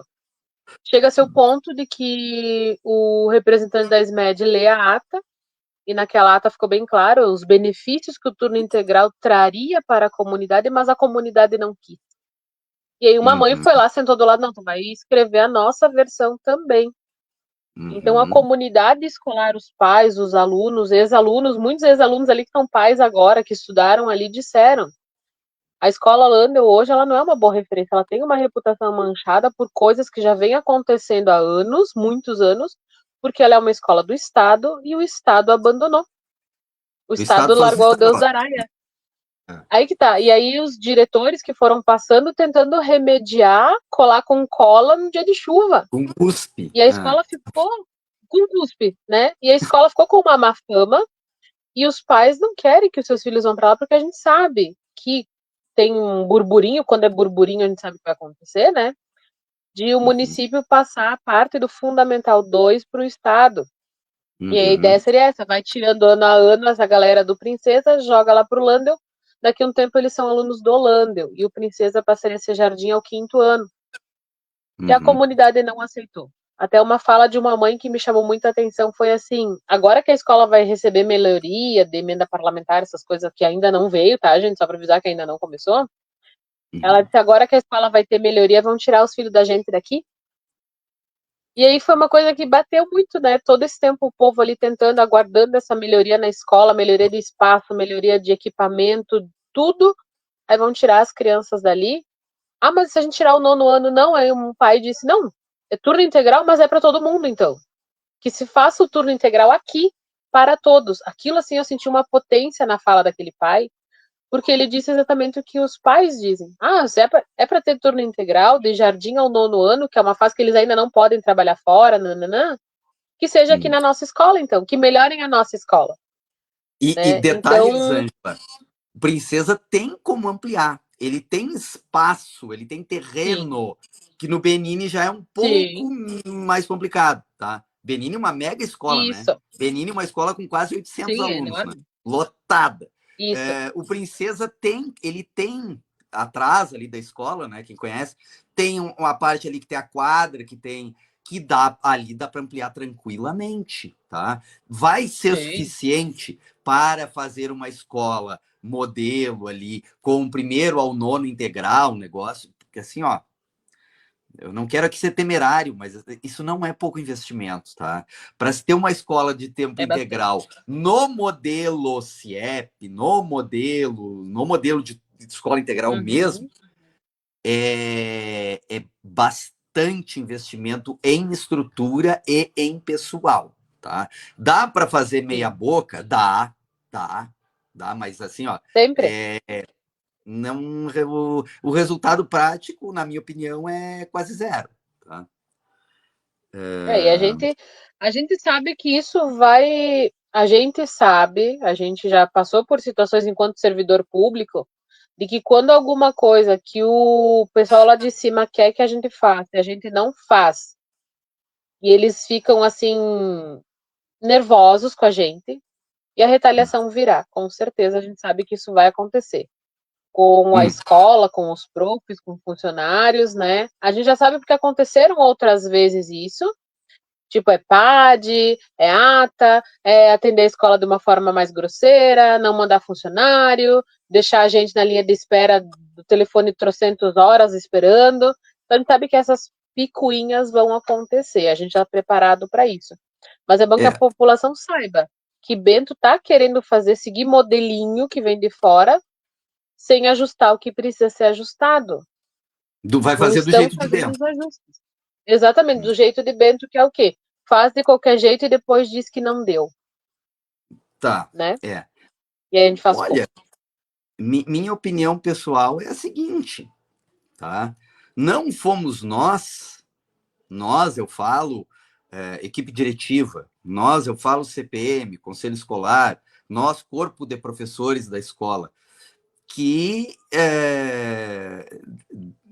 Chega-se ao ponto de que o representante da SMED lê a ata, e naquela ata ficou bem claro os benefícios que o turno integral traria para a comunidade, mas a comunidade não quis. E aí uma mãe foi lá, sentou do lado, não, tu vai escrever a nossa versão também. Então a comunidade escolar, os pais, os alunos, ex-alunos, muitos ex-alunos ali que são pais agora, que estudaram ali, disseram: a escola Landel hoje ela não é uma boa referência, ela tem uma reputação manchada por coisas que já vem acontecendo há anos, muitos anos, porque ela é uma escola do Estado e o Estado abandonou. O O Estado Estado só se largou o Deus instala. dará. Aí que tá. E aí os diretores que foram passando tentando remediar, colar com cola no dia de chuva. Com cuspe. E a escola ficou com cuspe, né? E a escola ficou com uma má fama e os pais não querem que os seus filhos vão para lá porque a gente sabe que tem um burburinho, quando é burburinho a gente sabe o que vai acontecer, né? De o município passar a parte do Fundamental 2 para o Estado. E a ideia seria essa, vai tirando ano a ano essa galera do Princesa, joga lá pro Landel, daqui a um tempo eles são alunos do Landel, e o Princesa passaria a ser jardim ao 5º ano. E a comunidade não aceitou. Até uma fala de uma mãe que me chamou muita atenção foi assim: agora que a escola vai receber melhoria de emenda parlamentar, essas coisas que ainda não veio, tá, gente? Só para avisar que ainda não começou. Ela disse: agora que a escola vai ter melhoria, vão tirar os filhos da gente daqui? E aí foi uma coisa que bateu muito, né? Todo esse tempo o povo ali tentando, aguardando essa melhoria na escola, melhoria de espaço, melhoria de equipamento, tudo. Aí vão tirar as crianças dali. Ah, mas se a gente tirar o 9º ano, não. Aí um pai disse: não, é turno integral, mas é para todo mundo, então. Que se faça o turno integral aqui para todos. Aquilo, assim, eu senti uma potência na fala daquele pai, porque ele disse exatamente o que os pais dizem. Ah, é para ter turno integral, de jardim ao 9º ano, que é uma fase que eles ainda não podem trabalhar fora, nananã, que seja aqui na nossa escola, então, que melhorem a nossa escola. E Né? detalhe, Então, Elisângela, Princesa tem como ampliar. Ele tem espaço, ele tem sim, terreno, que no Benini já é um sim, pouco mais complicado, tá? Benini é uma mega escola, né? isso, Benini é uma escola com quase 800 sim, é alunos, né? enorme, Lotada. isso, O Princesa ele tem atrás ali da escola, né? Quem conhece, tem uma parte ali que tem a quadra, que dá para ampliar tranquilamente, tá? Vai ser sim, suficiente para fazer uma escola modelo ali, com o 1º ao 9º integral, um negócio, porque assim, ó, eu não quero aqui ser temerário, mas isso não é pouco investimento, tá? Para se ter uma escola de tempo é bastante. integral no modelo CIEP, no modelo de escola integral mesmo, Uhum, é bastante investimento em estrutura e em pessoal, tá? Dá para fazer meia sim, boca? Dá, mas assim, ó, sempre. não, o resultado prático, na minha opinião, é quase zero, tá? E a gente sabe que isso vai. A gente sabe, a gente já passou por situações enquanto servidor público, de que quando alguma coisa que o pessoal lá de cima quer que a gente faça, a gente não faz, e eles ficam assim, nervosos com a gente, e a retaliação virá. Com certeza a gente sabe que isso vai acontecer. Com a Hum, escola, com os profs, com funcionários, né? A gente já sabe porque aconteceram outras vezes isso. Tipo, é PAD, é ata, é atender a escola de uma forma mais grosseira, não mandar funcionário, deixar a gente na linha de espera do telefone trocentas horas esperando. Então, a gente sabe que essas picuinhas vão acontecer, a gente já está preparado para isso. Mas é bom que a é, população saiba que Bento está querendo fazer, seguir modelinho que vem de fora, sem ajustar o que precisa ser ajustado. vai Não fazer do estão jeito de fazendo dentro. os ajustes. Exatamente, do jeito de Bento, que é o quê? Faz de qualquer jeito e depois diz que não deu, Tá, né? é. E aí a gente faz como? Olha, minha opinião pessoal é a seguinte, tá? Não fomos nós, eu falo, equipe diretiva, nós, eu falo CPM, Conselho Escolar, nós, corpo de professores da escola, que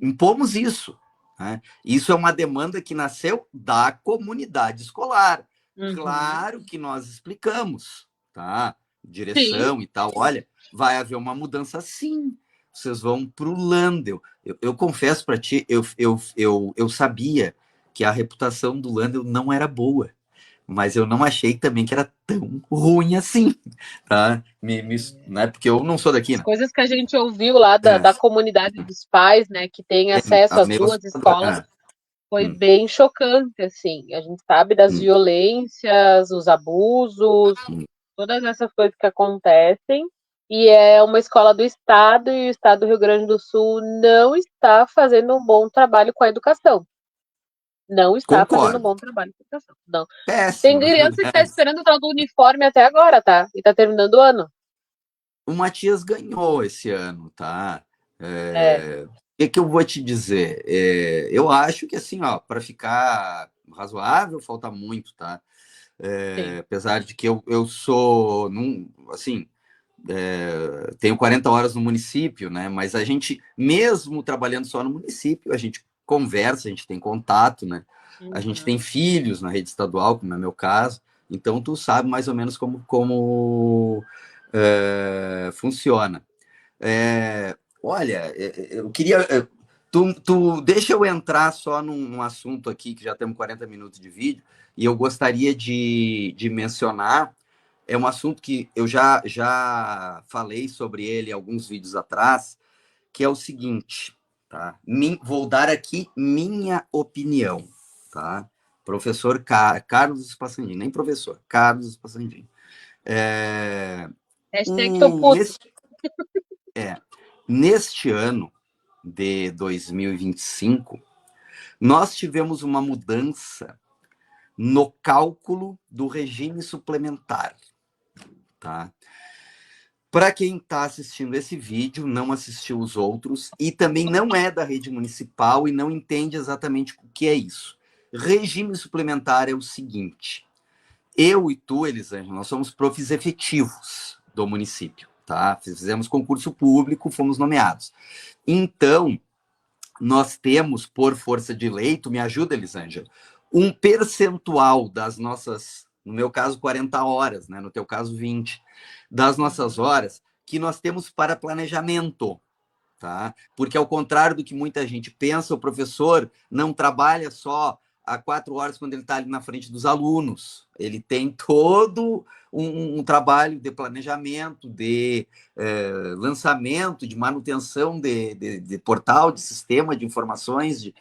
impomos isso. Né? Isso é uma demanda que nasceu da comunidade escolar. Claro que nós explicamos, tá? Direção Sim. e tal. Olha, vai haver uma mudança sim. Vocês vão para o Landel. Eu confesso para ti, eu sabia que a reputação do Landel não era boa, mas eu não achei também que era tão ruim assim, tá? Né? Porque eu não sou daqui, As né? coisas que a gente ouviu lá da comunidade dos pais, né, que tem acesso A às meu duas assustador. escolas, foi bem chocante, assim. A gente sabe das Hum, violências, os abusos, hum. todas essas coisas que acontecem. E é uma escola do Estado, e o Estado do Rio Grande do Sul não está fazendo um bom trabalho com a educação. Não está fazendo um Concordo. bom trabalho com a educação. Não. Tem Péssimo, na criança que está verdade. esperando o tal do uniforme até agora, tá? E está terminando o ano. O Matias ganhou esse ano, tá? É, O que eu vou te dizer? Eu acho que, assim, ó, para ficar razoável, falta muito, tá? sim. Apesar de que eu sou, assim, tenho 40 horas no município, né? Mas a gente, mesmo trabalhando só no município, a gente conversa, a gente tem contato, né? A gente tem Uhum. filhos na rede estadual, como é meu caso, então tu sabe mais ou menos como funciona. Olha, eu queria. Deixa eu entrar só num assunto aqui, que já temos 40 minutos de vídeo, e eu gostaria de mencionar. É um assunto que eu já falei sobre ele alguns vídeos atrás, que é o seguinte, tá? Vou dar aqui minha opinião, tá? Professor Carlos Espassandini, nem professor, Carlos Espassandini. É, Hashtag tô puto. nesse, neste ano de 2025, nós tivemos uma mudança no cálculo do regime suplementar, tá? Para quem está assistindo esse vídeo, não assistiu os outros e também não é da rede municipal e não entende exatamente o que é isso. Regime suplementar é o seguinte: eu e tu, Elisângela, nós somos profis efetivos do município, tá? Fizemos concurso público, fomos nomeados. Então, nós temos, por força de lei, tu me ajuda, Elisângela, um percentual das nossas, no meu caso, 40 horas, né? No teu caso, 20, das nossas horas que nós temos para planejamento, tá? Porque, ao contrário do que muita gente pensa, o professor não trabalha só a 4 horas quando ele está ali na frente dos alunos. Ele tem todo um trabalho de planejamento, de lançamento, de manutenção de portal, de sistema de informações,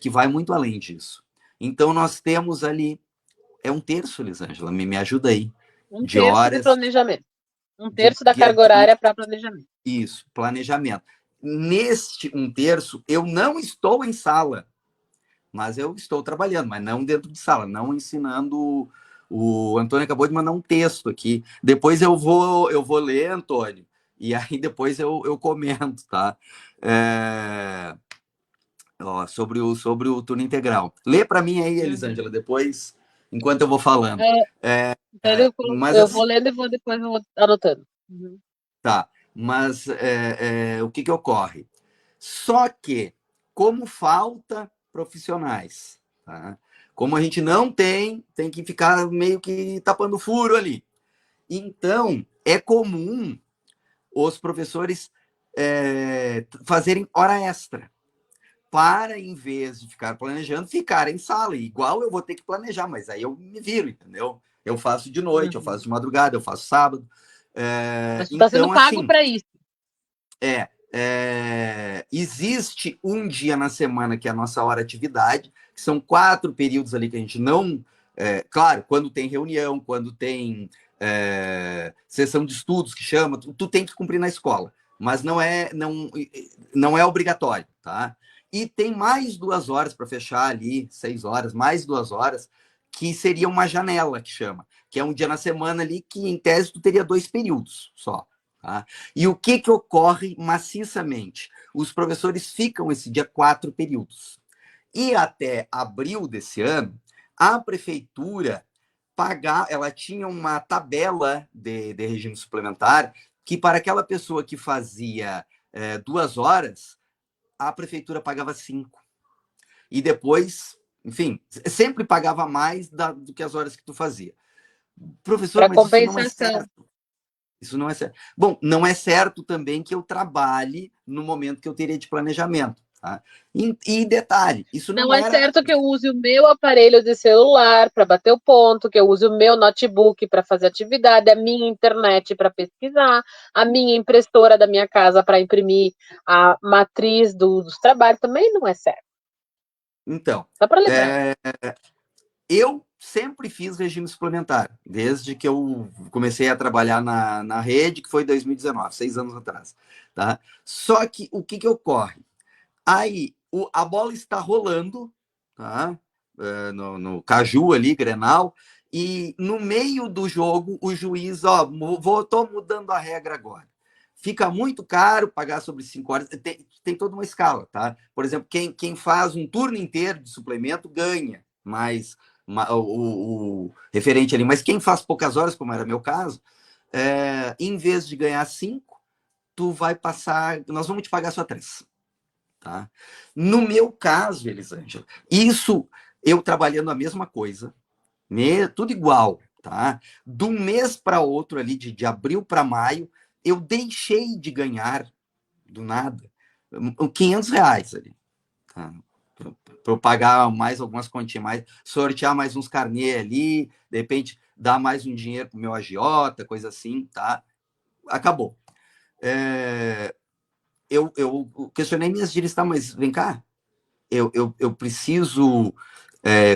que vai muito além disso. Então, nós temos ali, é um terço, Elisângela, me ajuda aí, Um de terço de horas planejamento. Um de, terço da que é carga horária para planejamento. isso, planejamento. Neste um terço, eu não estou em sala, mas eu estou trabalhando, mas não dentro de sala, não ensinando. O Antônio acabou de mandar um texto aqui. Depois eu vou ler, Antônio, e aí depois eu comento, tá? Ó, sobre o turno integral. Lê para mim aí, Uhum. Elisângela, depois, enquanto eu vou falando. É, então Mas eu vou assim, lendo e depois eu vou anotando. Uhum. tá. Mas o que ocorre? Só que, como falta profissionais, tá? Como a gente não tem que ficar meio que tapando furo ali. Então, é comum os professores fazerem hora extra, para, em vez de ficar planejando, ficar em sala. Igual eu vou ter que planejar, mas aí eu me viro, entendeu? Eu faço de noite, eu faço Uhum. de madrugada, eu faço sábado. Mas tu está sendo Então, pago assim, para isso. existe um dia na semana que é a nossa hora atividade, que são 4 períodos ali que a gente não. Claro, quando tem reunião, quando tem sessão de estudos que chama, tu tem que cumprir na escola, mas não é obrigatório, tá? E tem mais 2 horas para fechar ali, 6 horas, mais 2 horas, que seria uma janela que chama, que é um dia na semana ali que, em tese, tu teria 2 períodos só. Tá? E o que ocorre maciçamente? Os professores ficam esse dia 4 períodos. E até abril desse ano, a prefeitura ela tinha uma tabela de regime suplementar que para aquela pessoa que fazia 2 horas, a prefeitura pagava 5. E depois, enfim, sempre pagava mais do que as horas que tu fazia. Professor, Para mas isso não é compensação. certo. Isso não é certo. Bom, não é certo também que eu trabalhe no momento que eu teria de planejamento. Tá? E detalhe, isso Não não é era. certo que eu use o meu aparelho de celular para bater o ponto, que eu use o meu notebook para fazer atividade, a minha internet para pesquisar, a minha impressora da minha casa para imprimir a matriz dos trabalhos, também não é certo. Então, Só para lembrar. eu sempre fiz regime suplementar, desde que eu comecei a trabalhar na rede, que foi em 2019, 6 anos atrás. Tá? Só que o que ocorre? Aí a bola está rolando, tá? No Caju ali, Grenal, e no meio do jogo o juiz, tô mudando a regra agora. Fica muito caro pagar sobre 5 horas. Tem toda uma escala, tá? Por exemplo, quem faz um turno inteiro de suplemento ganha mais o referente ali. Mas quem faz poucas horas, como era meu caso, em vez de ganhar 5, tu vai passar. Nós vamos te pagar só 3. Tá? No meu caso, Elisângela, isso eu trabalhando a mesma coisa, tudo igual, tá? De um mês para outro ali, de abril para maio, eu deixei de ganhar, do nada, R$ 500 ali, tá? Para eu pagar mais algumas continhas, mais, sortear mais uns carnê ali, de repente dar mais um dinheiro para o meu agiota, coisa assim, tá? Acabou. Eu questionei minhas dívidas, tá, mas vem cá, eu preciso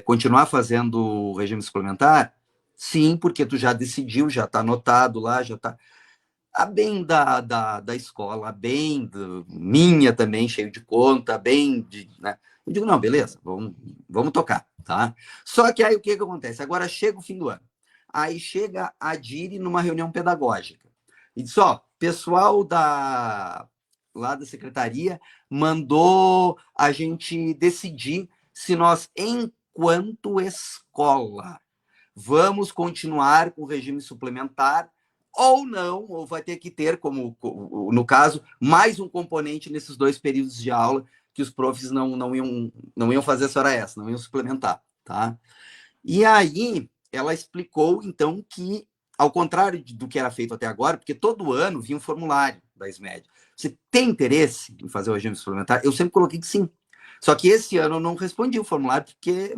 continuar fazendo o regime suplementar? Sim, porque tu já decidiu, já está anotado lá, já está. A bem da escola, a bem minha também, cheio de conta, a bem de. Né? Eu digo, não, beleza, vamos tocar, tá? Só que aí o que acontece? Agora chega o fim do ano. Aí chega a Diri numa reunião pedagógica. E diz, pessoal lá da secretaria mandou a gente decidir se nós, enquanto escola, vamos continuar com o regime suplementar ou não, ou vai ter que ter, como no caso, mais um componente nesses 2 períodos de aula que os profs não iam fazer essa hora essa, não iam suplementar, tá? E aí ela explicou, então, que, ao contrário do que era feito até agora, porque todo ano vinha um formulário da SMED. Você tem interesse em fazer o regime suplementar? Eu sempre coloquei que sim. Só que esse ano eu não respondi o formulário, porque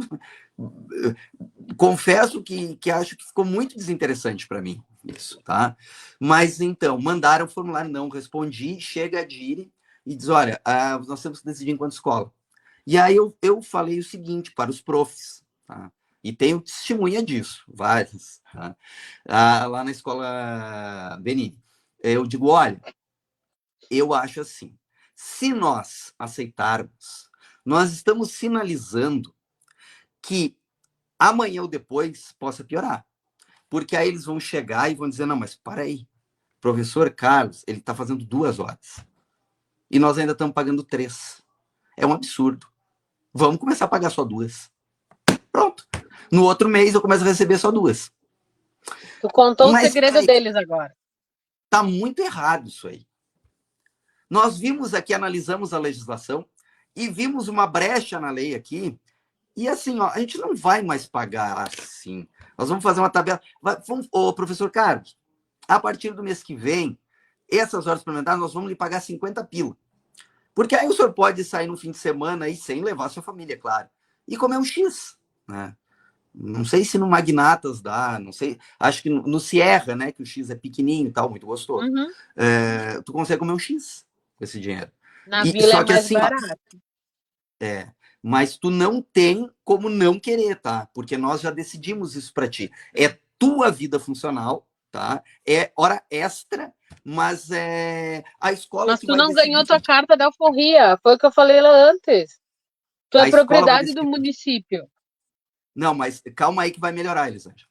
confesso que acho que ficou muito desinteressante para mim isso, tá? Mas então, mandaram o formulário, não respondi, chega a Diri e diz, olha, nós temos que decidir enquanto escola. E aí eu falei o seguinte para os profs, tá? E tenho testemunha disso, várias, tá? Lá na escola Benini. Eu digo, olha, eu acho assim, se nós aceitarmos, nós estamos sinalizando que amanhã ou depois possa piorar. Porque aí eles vão chegar e vão dizer, não, mas para aí, professor Carlos, ele está fazendo 2 horas. E nós ainda estamos pagando 3. É um absurdo. Vamos começar a pagar só 2. Pronto. No outro mês eu começo a receber só 2. Tu contou o Mas, segredo cara, deles agora. tá muito errado isso aí. Nós vimos aqui, analisamos a legislação e vimos uma brecha na lei aqui. E assim, a gente não vai mais pagar assim. Nós vamos fazer uma tabela. Professor Carlos, a partir do mês que vem, essas horas suplementares, nós vamos lhe pagar 50 pila. Porque aí o senhor pode sair no fim de semana aí sem levar sua família, claro. E comer um X, né? Não sei se no Magnatas dá, não sei. Acho que no Sierra, né? Que o X é pequenininho e tal, muito gostoso. Uhum. Tu consegue comer um X com esse dinheiro. Na E vila é só que mais assim, ó, barato. mas tu não tem como não querer, tá? Porque nós já decidimos isso para ti. É tua vida funcional, tá? É hora extra, mas é a escola Mas que tu vai não ganhou decidir tua contigo. carta da alforria. Foi o que eu falei lá antes. Tu é A escola vai propriedade do decidir. município. Não, mas calma aí que vai melhorar, Elisângela.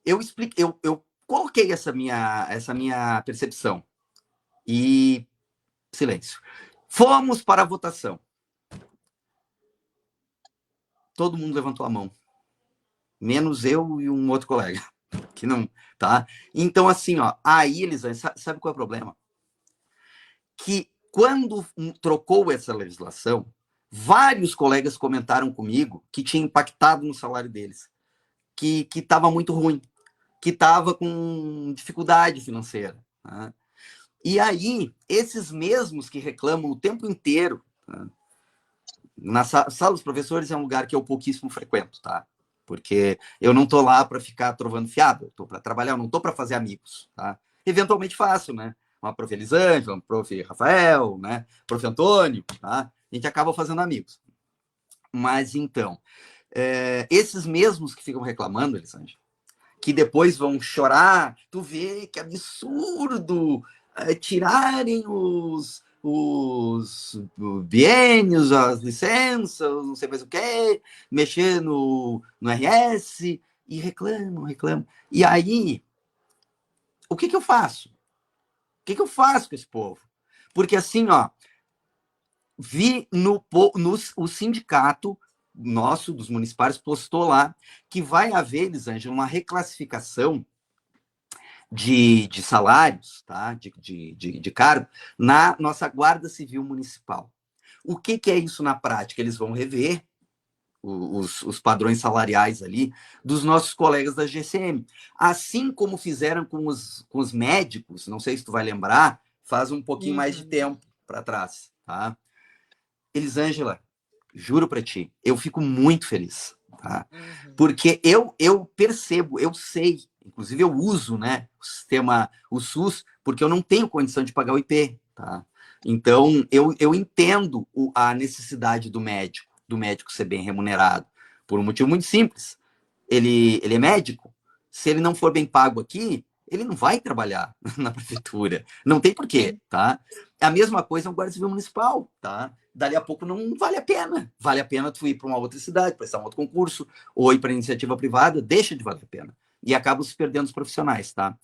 Eu expliquei, eu coloquei essa minha percepção, E silêncio. Fomos para a votação. Todo mundo levantou a mão, menos eu e um outro colega, que não, tá? Então, assim, ó, aí, Elisane, sabe qual é o problema? Que quando trocou essa legislação, vários colegas comentaram comigo que tinha impactado no salário deles, que estava muito ruim, que estava com dificuldade financeira. Tá? E aí, esses mesmos que reclamam o tempo inteiro, tá? Na sala dos professores é um lugar que eu pouquíssimo frequento, tá? Porque eu não tô lá para ficar trovando fiado, eu tô para trabalhar, eu não tô para fazer amigos, tá? Eventualmente faço, né? Uma prof. Elisângela, um prof. Rafael, né? Prof. Antônio, tá? A gente acaba fazendo amigos. Mas então, esses mesmos que ficam reclamando, Elisângela, que depois vão chorar, tu vê que absurdo tirarem os biênios, as licenças, não sei mais o que, mexer no RS, e reclamam. E aí, o que eu faço? O que eu faço com esse povo? Porque assim, ó, vi o sindicato nosso, dos municipais, postou lá que vai haver, Elisângela, uma reclassificação de salários, tá? de cargo, na nossa Guarda Civil Municipal. O que é isso na prática? Eles vão rever os padrões salariais ali dos nossos colegas da GCM. Assim como fizeram com os médicos, não sei se tu vai lembrar, faz um pouquinho mais de tempo para trás. Tá? Elisângela, juro para ti, eu fico muito feliz. Tá? Porque eu percebo, eu sei, inclusive eu uso, né, o sistema, o SUS, porque eu não tenho condição de pagar o IP, tá? Então, eu entendo a necessidade do médico ser bem remunerado, por um motivo muito simples. Ele é médico, se ele não for bem pago aqui, ele não vai trabalhar na prefeitura. Não tem porquê, tá? A mesma coisa é um guarda civil municipal, tá? Dali a pouco não vale a pena. Vale a pena tu ir para uma outra cidade, prestar um outro concurso, ou ir para iniciativa privada, deixa de valer a pena. E acabam se perdendo os profissionais, tá?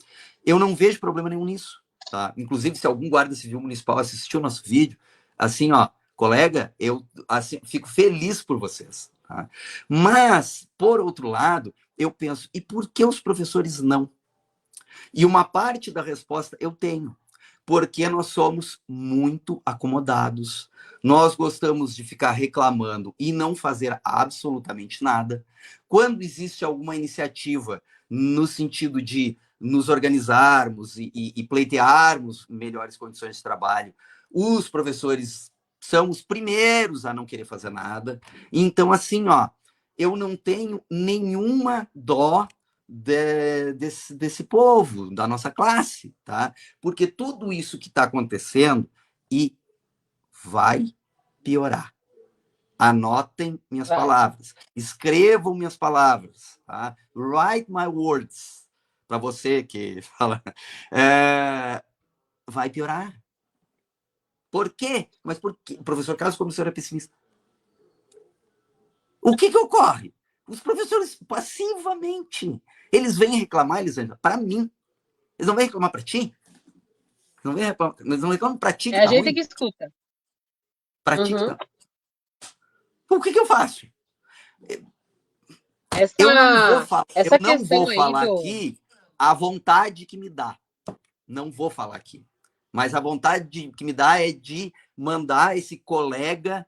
Eu não vejo problema nenhum nisso, tá? Inclusive, se algum guarda civil municipal assistiu o nosso vídeo, assim, ó, colega, eu assim, fico feliz por vocês, tá? Mas, por outro lado, eu penso, e por que os professores não? E uma parte da resposta eu tenho, porque nós somos muito acomodados. Nós gostamos de ficar reclamando e não fazer absolutamente nada. Quando existe alguma iniciativa no sentido de nos organizarmos e pleitearmos melhores condições de trabalho, os professores são os primeiros a não querer fazer nada. Então, assim, ó, eu não tenho nenhuma dó desse povo, da nossa classe, tá? Porque tudo isso que está acontecendo e vai piorar. Anotem minhas palavras, escrevam minhas palavras, tá? Write my words, para você que fala. Vai piorar. Por quê? Mas por quê? O professor Carlos, como o senhor é pessimista. O que ocorre? Os professores, passivamente, eles vêm reclamar, Elisângela, para mim. Eles não vêm reclamar para ti? Eles não reclamam para ti que É a tá gente ruim? que escuta. Para ti que tá... O que eu faço? Eu Essa não questão vou aí falar do... aqui a vontade que me dá. Não vou falar aqui. Mas a vontade que me dá é de mandar esse colega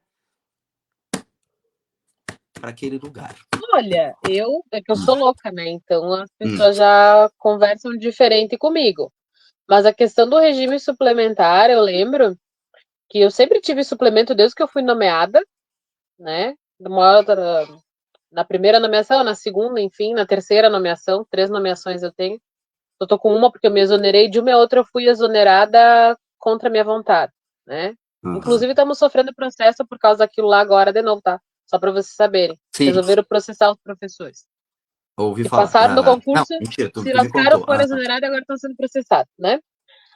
para aquele lugar. Olha, é que eu sou louca, né? Então as pessoas já conversam diferente comigo. Mas a questão do regime suplementar, eu lembro que eu sempre tive suplemento desde que eu fui nomeada, né? Na primeira nomeação, na segunda, enfim, na terceira nomeação, 3 nomeações eu tenho. Eu tô com uma porque eu me exonerei, de uma e outra eu fui exonerada contra a minha vontade, né? Inclusive estamos sofrendo processo por causa daquilo lá agora de novo, tá? Só para vocês saberem. Sim. Resolveram processar os professores. Ouvi Que falar. passaram no concurso, Não, mentira, se tu me lascaram, contou. foram exonerados e agora estão sendo processados, né?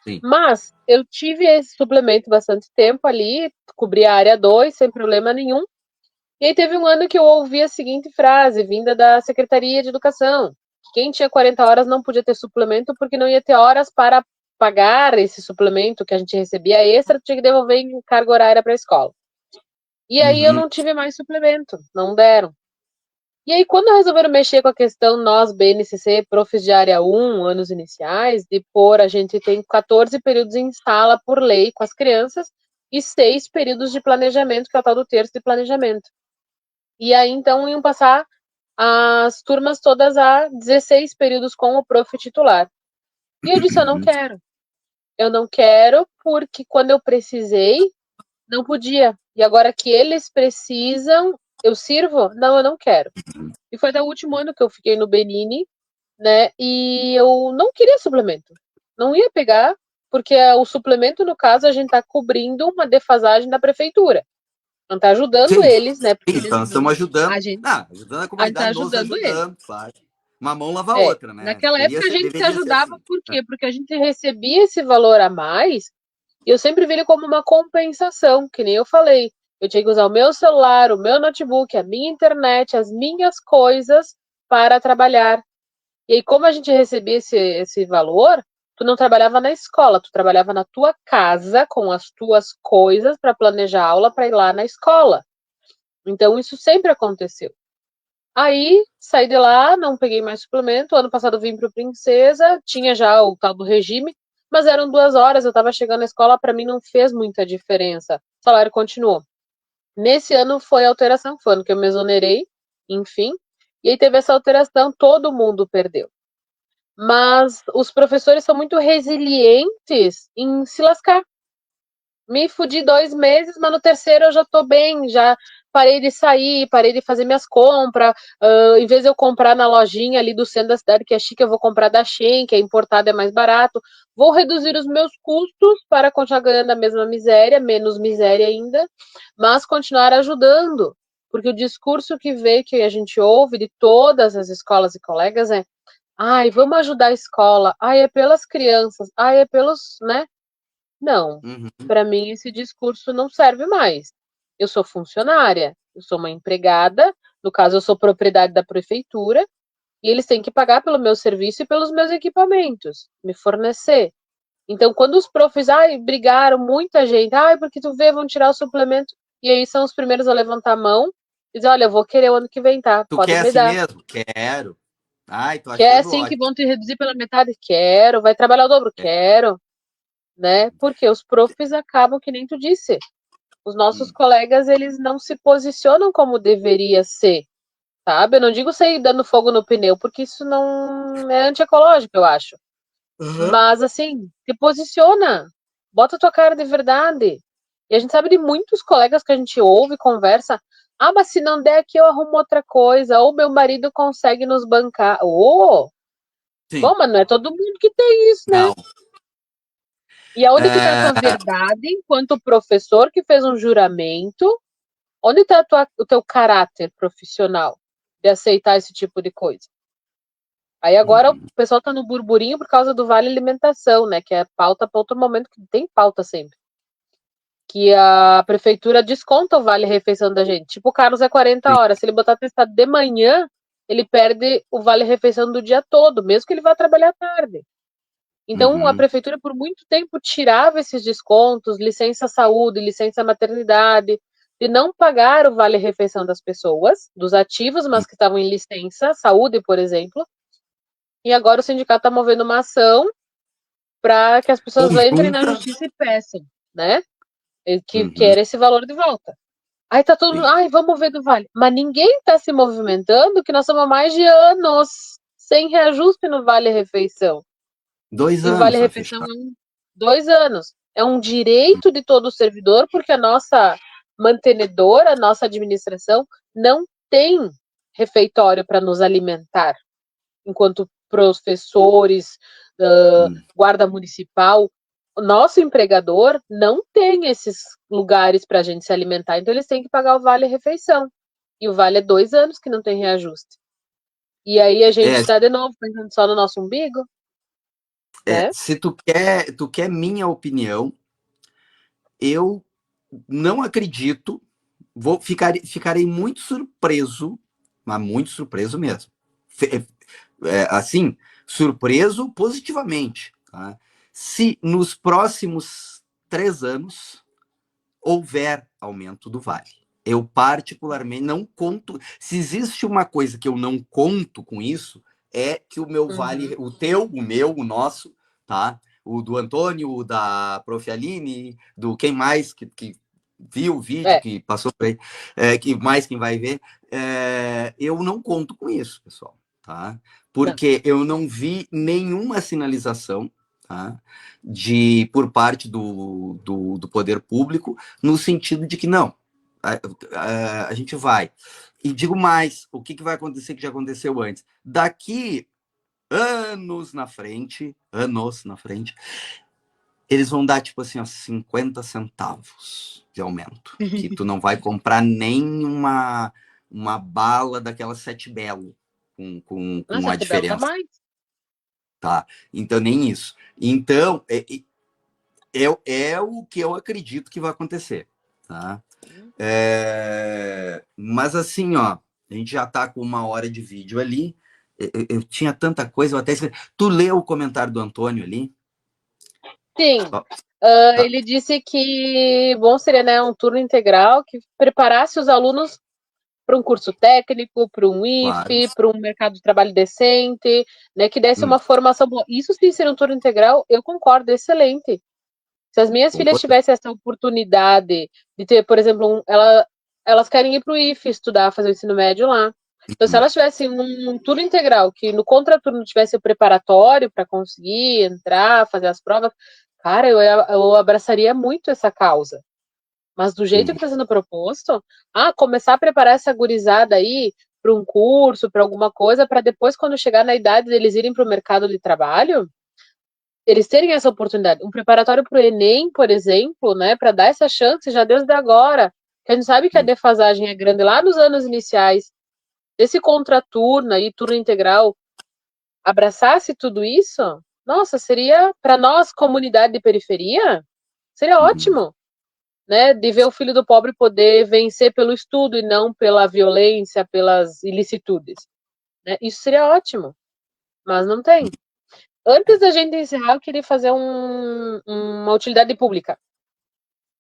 Sim. Mas eu tive esse suplemento bastante tempo ali, cobri a área 2 sem problema nenhum. E aí teve um ano que eu ouvi a seguinte frase, vinda da Secretaria de Educação: que quem tinha 40 horas não podia ter suplemento porque não ia ter horas para pagar esse suplemento que a gente recebia extra, tu tinha que devolver em carga horária para a escola. E aí eu Uhum. não tive mais suplemento, não deram. E aí, quando resolveram mexer com a questão, nós, BNCC, Profis de Área 1, anos iniciais, de pôr, a gente tem 14 períodos em sala por lei com as crianças e 6 períodos de planejamento, que é o tal do terço de planejamento. E aí, então, iam passar as turmas todas a 16 períodos com o prof titular. E eu disse, eu não quero. Eu não quero porque quando eu precisei, não podia. E agora que eles precisam, eu sirvo? Não, eu não quero. E foi até o último ano que eu fiquei no Benini, né? E eu não queria suplemento. Não ia pegar, porque o suplemento, no caso, a gente tá cobrindo uma defasagem da prefeitura. Não tá ajudando Sim, eles, né? Porque sim, eles nós não. estamos ajudando. A gente, Não, ajudando a a gente tá comunidade, nos ajudando eles. ajudando, claro. Uma mão lava a É. outra, né? Naquela época a gente se Deveria ser ajudava, assim. por quê? Porque a gente recebia esse valor a mais, e eu sempre vi ele como uma compensação, que nem eu falei. Eu tinha que usar o meu celular, o meu notebook, a minha internet, as minhas coisas para trabalhar. E aí, como a gente recebia esse valor, tu não trabalhava na escola, tu trabalhava na tua casa com as tuas coisas para planejar a aula para ir lá na escola. Então, isso sempre aconteceu. Aí, saí de lá, não peguei mais suplemento. Ano passado vim para o Princesa, tinha já o tal do regime, mas eram 2 horas, eu estava chegando na escola, para mim não fez muita diferença. O salário continuou. Nesse ano foi alteração, foi ano que eu me exonerei, enfim. E aí teve essa alteração, todo mundo perdeu. Mas os professores são muito resilientes em se lascar. Me fudi 2 meses, mas no terceiro eu já tô bem, já parei de sair, parei de fazer minhas compras. Em vez de eu comprar na lojinha ali do centro da cidade, que é chique, eu vou comprar da Shein, que é importado, é mais barato. Vou reduzir os meus custos para continuar ganhando a mesma miséria, menos miséria ainda, mas continuar ajudando. Porque o discurso que vê, que a gente ouve de todas as escolas e colegas é: ai, vamos ajudar a escola. Ai, é pelas crianças. Ai, é pelos, né? Não. Uhum. Para mim esse discurso não serve mais. Eu sou funcionária, eu sou uma empregada, no caso eu sou propriedade da prefeitura, e eles têm que pagar pelo meu serviço e pelos meus equipamentos, me fornecer. Então, quando os profs, ai, brigaram, muita gente, ai, porque tu vê, vão tirar o suplemento, e aí são os primeiros a levantar a mão e dizer, olha, eu vou querer o ano que vem, tá? Tu Pode quer me assim dar. mesmo? Quero. Ai, tô Quer achando sim que ótimo. vão te reduzir pela metade? Quero. Vai trabalhar o dobro? É. Quero. Né? Porque os profs acabam, que nem tu disse, os nossos Hum. colegas, eles não se posicionam como deveria ser, sabe? Eu não digo sair dando fogo no pneu, porque isso não é antiecológico, eu acho. Uhum. Mas, assim, se posiciona, bota a tua cara de verdade. E a gente sabe de muitos colegas que a gente ouve, conversa, ah, mas se não der aqui eu arrumo outra coisa, ou meu marido consegue nos bancar. Oh, Sim. bom, mas não é todo mundo que tem isso, né? Não. E aonde que tá a tua É, verdade enquanto professor que fez um juramento? Onde está o teu caráter profissional de aceitar esse tipo de coisa? Aí agora o pessoal está no burburinho por causa do Vale Alimentação, né? Que é pauta para outro momento, que tem pauta sempre. Que a prefeitura desconta o Vale Refeição da gente. Tipo, o Carlos é 40 sim. horas. Se ele botar testado de manhã, ele perde o Vale Refeição do dia todo, mesmo que ele vá trabalhar tarde. Então, a Uhum. prefeitura, por muito tempo, tirava esses descontos, licença saúde, licença maternidade, de não pagar o vale-refeição das pessoas, dos ativos, mas que estavam em licença saúde, por exemplo. E agora o sindicato está movendo uma ação para que as pessoas entrem na Conjunta. justiça e peçam, né? Que Uhum. quer esse valor de volta. Aí tá todo mundo, Sim. ai, vamos ver do vale. Mas ninguém está se movimentando, que nós estamos há mais de anos sem reajuste no vale-refeição. Dois E o anos vai vale-refeição fechar. é 2 anos. É um direito de todo servidor, porque a nossa mantenedora, a nossa administração, não tem refeitório para nos alimentar, enquanto professores, Hum. guarda municipal. O nosso empregador não tem esses lugares para a gente se alimentar, então eles têm que pagar o vale-refeição. E o vale é 2 anos que não tem reajuste. E aí a gente É, está de novo pensando só no nosso umbigo, né? se tu quer minha opinião, eu não acredito, ficarei muito surpreso, mas muito surpreso mesmo. Assim, surpreso positivamente, tá? se nos próximos 3 anos houver aumento do Vale. Eu, particularmente, não conto. Se existe uma coisa que eu não conto com isso, é que o meu Vale, o teu, o meu, o nosso, tá? O do Antônio, o da Prof. Aline, do quem mais que viu o vídeo, que passou por aí, que mais quem vai ver, eu não conto com isso, pessoal, tá? Porque eu não vi nenhuma sinalização, tá? Por parte do poder público, no sentido de que não, a gente vai. E digo mais, o que vai acontecer que já aconteceu antes? Daqui anos na frente, eles vão dar, tipo assim, ó, 50 centavos de aumento. Que tu não vai comprar nem uma bala daquela Sete Belo com a diferença. Tá mais. Tá? Então, nem isso. Então, é o que eu acredito que vai acontecer. Tá? Mas assim, ó, a gente já tá com 1 hora de vídeo ali. Eu tinha tanta coisa, eu até esqueci. Tu leu o comentário do Antônio ali? Sim. Tá. Ele disse que bom seria, né, um turno integral que preparasse os alunos para um curso técnico, para um IFE, para um mercado de trabalho decente, né, que desse uma formação boa. Isso sim ser um turno integral, eu concordo, excelente. Se as minhas filhas tivessem essa oportunidade de ter, por exemplo, elas querem ir para o IFE estudar, fazer o ensino médio lá. Então, se elas tivessem um turno integral, que no contraturno tivesse o preparatório para conseguir entrar, fazer as provas, cara, eu abraçaria muito essa causa. Mas do jeito que está sendo proposto, começar a preparar essa gurizada aí para um curso, para alguma coisa, para depois, quando chegar na idade deles irem para o mercado de trabalho, eles terem essa oportunidade. Um preparatório para o Enem, por exemplo, né, para dar essa chance já desde agora, que a gente sabe que a defasagem é grande lá nos anos iniciais, esse contraturno aí, turno integral, abraçasse tudo isso, nossa, seria, para nós, comunidade de periferia, seria ótimo, né, de ver o filho do pobre poder vencer pelo estudo e não pela violência, pelas ilicitudes. Né? Isso seria ótimo, mas não tem. Antes da gente encerrar, eu queria fazer uma utilidade pública.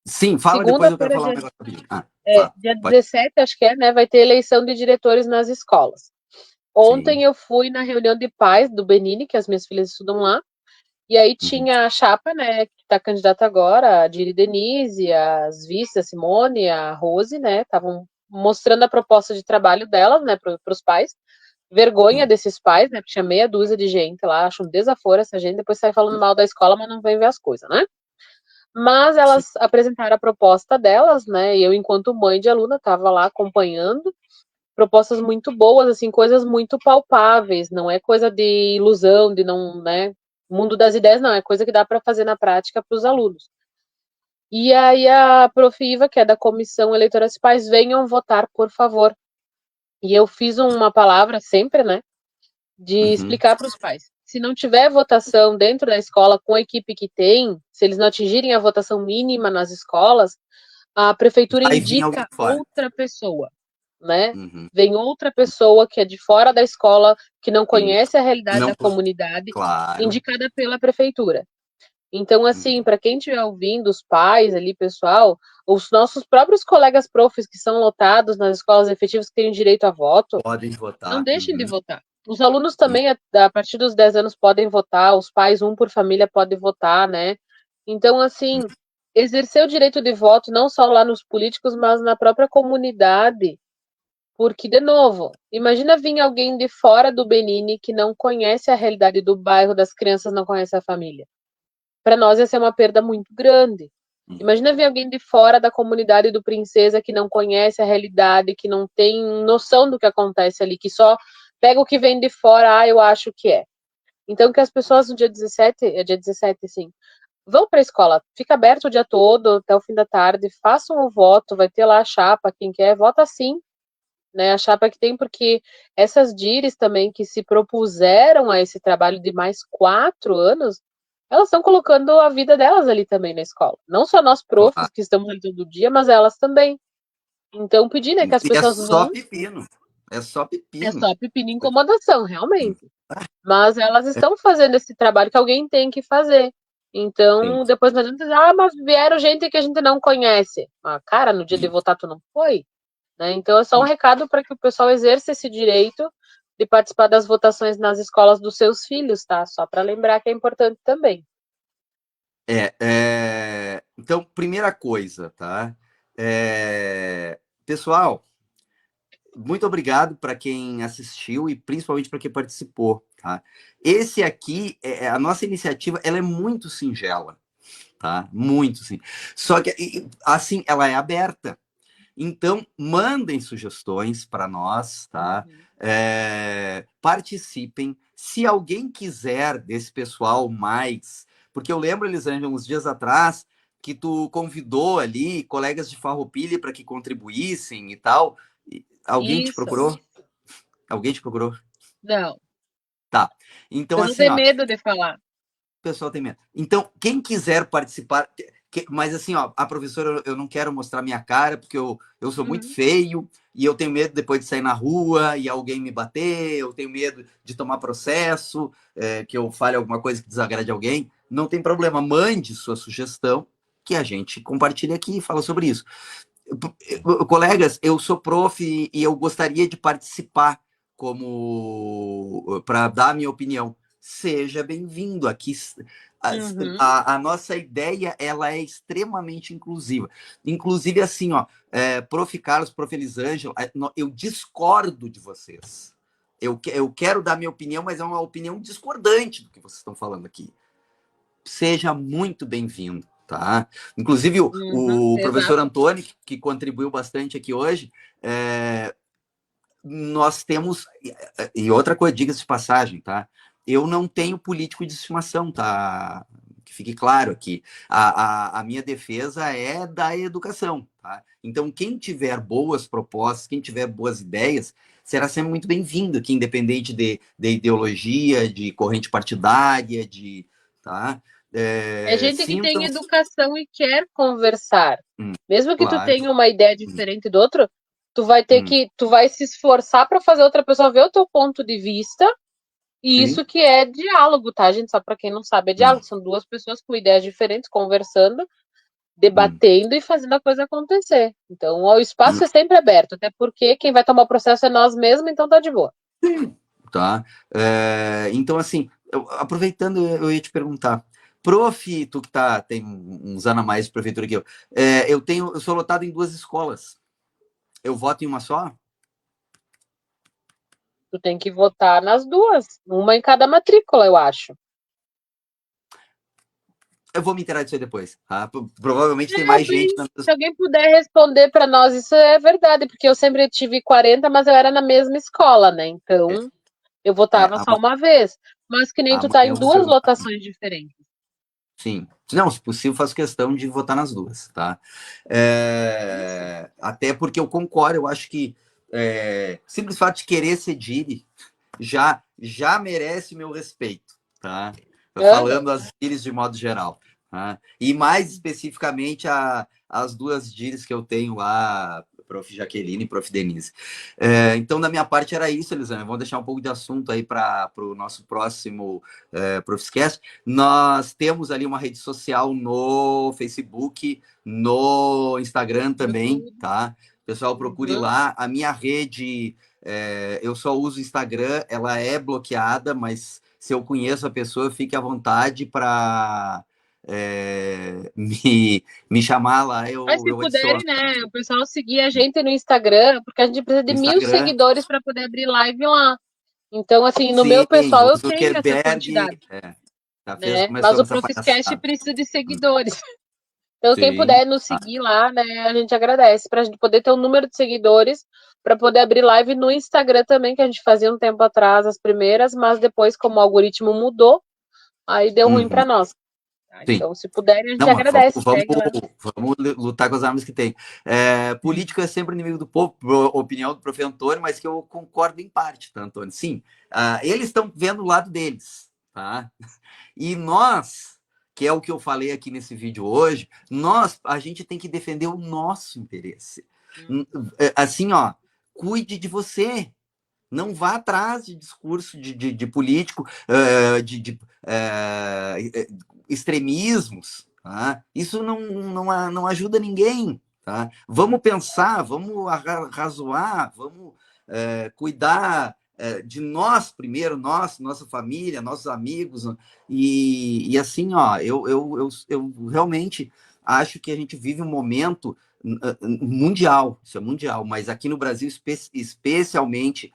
Sim, fala, depois eu quero falar um negócio rapidinho. Dia 17, acho que né, vai ter eleição de diretores nas escolas. Ontem eu fui na reunião de pais do Benini, que as minhas filhas estudam lá, e aí tinha a chapa, né, que está candidata agora, a Diri Denise, as vices, a Simone, a Rose, né, estavam mostrando a proposta de trabalho delas, né, para os pais. Vergonha desses pais, né, porque tinha meia dúzia de gente lá, acho um desaforo essa gente, depois sai falando mal da escola, mas não vem ver as coisas, né? Mas elas apresentaram a proposta delas, né, e eu, enquanto mãe de aluna, estava lá acompanhando, propostas muito boas, assim, coisas muito palpáveis, não é coisa de ilusão, de não, né, mundo das ideias, não, é coisa que dá para fazer na prática para os alunos. E aí a Prof. Iva, que é da Comissão Eleitoral, se pais venham votar, por favor. E eu fiz uma palavra sempre, né, de explicar para os pais. Se não tiver votação dentro da escola com a equipe que tem, se eles não atingirem a votação mínima nas escolas, a prefeitura indica outra pessoa, né? Vem outra pessoa que é de fora da escola, que não conhece a realidade da comunidade, indicada pela prefeitura. Então, assim, para quem estiver ouvindo, os pais ali, pessoal, os nossos próprios colegas profs que são lotados nas escolas efetivas que têm direito a voto, podem votar. Não deixem de votar. Os alunos também, a partir dos 10 anos, podem votar, os pais, um por família, podem votar, né? Então, assim, exercer o direito de voto, não só lá nos políticos, mas na própria comunidade. Porque, de novo, imagina vir alguém de fora do Benini que não conhece a realidade do bairro, das crianças, não conhece a família. Para nós ia ser uma perda muito grande. Imagina vir alguém de fora da comunidade do Princesa que não conhece a realidade, que não tem noção do que acontece ali, que só pega o que vem de fora, eu acho que é. Então, que as pessoas no dia 17, sim, vão para a escola, fica aberto o dia todo, até o fim da tarde, façam o voto, vai ter lá a chapa, quem quer, vota sim, né, a chapa que tem, porque essas DIRES também que se propuseram a esse trabalho de mais 4 anos, elas estão colocando a vida delas ali também na escola. Não só nós profs que estamos ali todo dia, mas elas também. Então, pedir, né, que as pessoas vão... É só pepino. É só pepino e incomodação, realmente. Mas elas estão fazendo esse trabalho que alguém tem que fazer. Então, sim. depois não adianta dizer, mas vieram gente que a gente não conhece. Ah, cara, no dia de votar tu não foi, né? Então é só um recado para que o pessoal exerça esse direito de participar das votações nas escolas dos seus filhos, tá? Só para lembrar que é importante também. Então, primeira coisa, tá? Pessoal, muito obrigado para quem assistiu e principalmente para quem participou, tá? Esse aqui, a nossa iniciativa, ela é muito singela, tá? Muito sim. Só que, assim, ela é aberta. Então, mandem sugestões para nós, tá? Uhum. Participem. Se alguém quiser desse pessoal mais, porque eu lembro, Elisângela, uns dias atrás, que tu convidou ali colegas de Farroupilha para que contribuíssem e tal. Alguém te Isso. procurou? Alguém te procurou? Não. Tá. Então, Eu não assim, tenho ó, medo de falar. o pessoal tem medo. Então, quem quiser participar, mas assim, ó, a professora, eu não quero mostrar minha cara, porque eu sou muito Uhum. feio e eu tenho medo depois de sair na rua e alguém me bater, eu tenho medo de tomar processo, que eu fale alguma coisa que desagrade alguém. Não tem problema, mande sua sugestão que a gente compartilha aqui e fala sobre isso. Colegas, eu sou prof e eu gostaria de participar como para dar a minha opinião. Seja bem-vindo aqui. Uhum. A nossa ideia ela é extremamente inclusiva. Inclusive, assim, ó, prof. Carlos, prof. Elisângela, eu discordo de vocês. Eu quero dar minha opinião, mas é uma opinião discordante do que vocês estão falando aqui. Seja muito bem-vindo, tá? Inclusive, Uhum. o professor Exato. Antônio, que contribuiu bastante aqui hoje, nós temos. E outra coisa, diga-se de passagem, tá? Eu não tenho político de estimação, tá? Que fique claro aqui. A minha defesa é da educação, tá? Então, quem tiver boas propostas, quem tiver boas ideias, será sempre muito bem-vindo aqui, independente de ideologia, de corrente partidária, de. Tá? É gente que tem Sintam-se. educação e quer conversar. Mesmo que tu Claro. tenha uma ideia diferente do outro, Hum, tu vai se esforçar para fazer outra pessoa ver o teu ponto de vista. E sim. isso que é diálogo, tá, gente? Só para quem não sabe, é Hum, diálogo. São duas pessoas com ideias diferentes conversando, hum. debatendo e fazendo a coisa acontecer. Então, o espaço é sempre aberto, até porque quem vai tomar o processo é nós mesmos, então tá de boa. Tá? Então, assim, aproveitando, eu ia te perguntar, prof, tu que tem uns anos a mais de prefeitura que eu sou lotado em duas escolas. Eu voto em uma só? Tu tem que votar nas duas, uma em cada matrícula, eu acho. Eu vou me inteirar disso aí depois, tá? Provavelmente tem É, mais gente na se alguém puder responder para nós, isso é verdade, porque eu sempre tive 40, mas eu era na mesma escola, né? Então, eu votava só uma vez. Mas que nem tu tá amanhã em eu vou duas perguntar. lotações diferentes. Sim. Não, se possível, faço questão de votar nas duas, tá? Isso. Até porque eu concordo, eu acho que simples fato de querer ser Diri já merece meu respeito, tá? Aham. Falando as Diris de modo geral, tá? E mais especificamente as duas Diris que eu tenho lá, prof. Jaqueline e prof. Denise. Então, da minha parte era isso, Elisângela. Vamos deixar um pouco de assunto aí para o nosso próximo Profiscast. Nós temos ali uma rede social no Facebook, no Instagram também, YouTube. tá? Pessoal, procure Uhum. lá. A minha rede, eu só uso Instagram, ela é bloqueada, mas se eu conheço a pessoa, fique à vontade para me chamar lá, Mas se eu puderem, adiciono. né, o pessoal seguir a gente no Instagram, porque a gente precisa de No 1.000 Instagram, seguidores para poder abrir live lá. Então, assim, no meu sim, pessoal o eu tenho essa Zuckerberg quantidade, né? começou Mas com o essa Profiscast palhaçada. precisa de seguidores. Então, quem Sim. puder nos seguir lá, né, a gente agradece para a gente poder ter um número de seguidores para poder abrir live no Instagram também, que a gente fazia um tempo atrás as primeiras, mas depois, como o algoritmo mudou, aí deu ruim Uhum, para nós. Tá? sim. Então, se puderem, a gente Não, mas agradece. Segue lá. vamos lutar com as armas que tem. Político é sempre inimigo do povo, opinião do professor Antônio, mas que eu concordo em parte, tá, Antônio? Sim, eles estão vendo o lado deles, tá? E nós, que é o que eu falei aqui nesse vídeo hoje, a gente tem que defender o nosso interesse. Assim, ó, cuide de você. Não vá atrás de discurso de político, extremismos, tá? Isso não ajuda ninguém. Tá? Vamos pensar, vamos razoar, vamos cuidar de nós primeiro, nossa família, nossos amigos, e assim, ó, eu realmente acho que a gente vive um momento mundial, isso é mundial, mas aqui no Brasil especialmente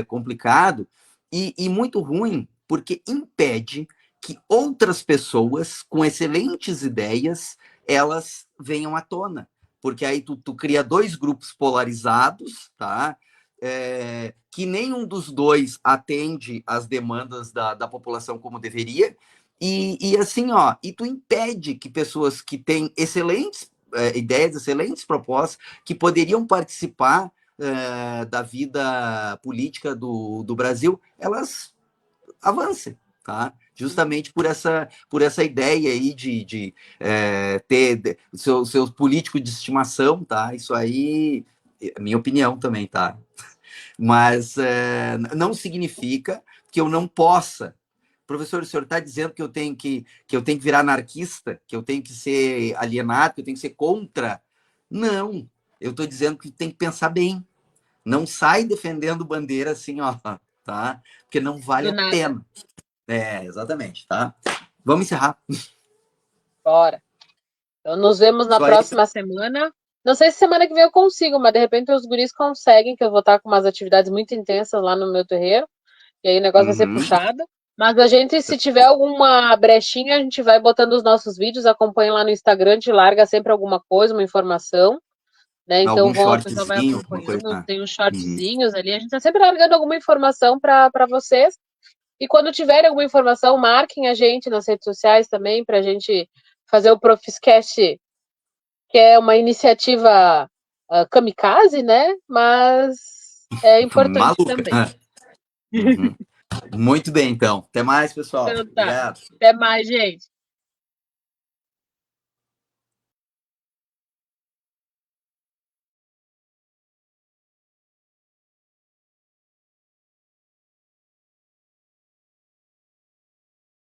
complicado e muito ruim, porque impede que outras pessoas com excelentes ideias elas venham à tona, porque aí tu cria dois grupos polarizados, tá? Que nenhum dos dois atende às demandas da população como deveria, e assim, ó, e tu impede que pessoas que têm excelentes ideias, excelentes propostas, que poderiam participar da vida política do Brasil, elas avancem, tá? Justamente por essa ideia aí de ter seus políticos de estimação, tá? Isso aí é minha opinião também, tá? Mas não significa que eu não possa. Professor, o senhor está dizendo que eu tenho que virar anarquista, que eu tenho que ser alienado, que eu tenho que ser contra? Não, eu estou dizendo que tem que pensar bem. Não sai defendendo bandeira assim, ó, tá? Porque não vale Do a nada. pena. Exatamente, tá? Vamos encerrar. Bora. Então, nos vemos na Isso aí. próxima semana. Não sei se semana que vem eu consigo, mas de repente os guris conseguem, que eu vou estar com umas atividades muito intensas lá no meu terreiro. E aí o negócio vai ser Uhum. puxado. Mas a gente, se tiver alguma brechinha, a gente vai botando os nossos vídeos, acompanha lá no Instagram, a gente larga sempre alguma coisa, uma informação, né? Então Algum o pessoal vai shortzinho, alguma coisa. acompanhando, tem uns Uhum. shortzinhos ali, a gente tá sempre largando alguma informação para vocês. E quando tiverem alguma informação, marquem a gente nas redes sociais também, para a gente fazer o Profiscast, que é uma iniciativa kamikaze, né? Mas é importante Maluca. também. Uhum. Muito bem, então. Até mais, pessoal. Então tá. Obrigado. Até mais, gente.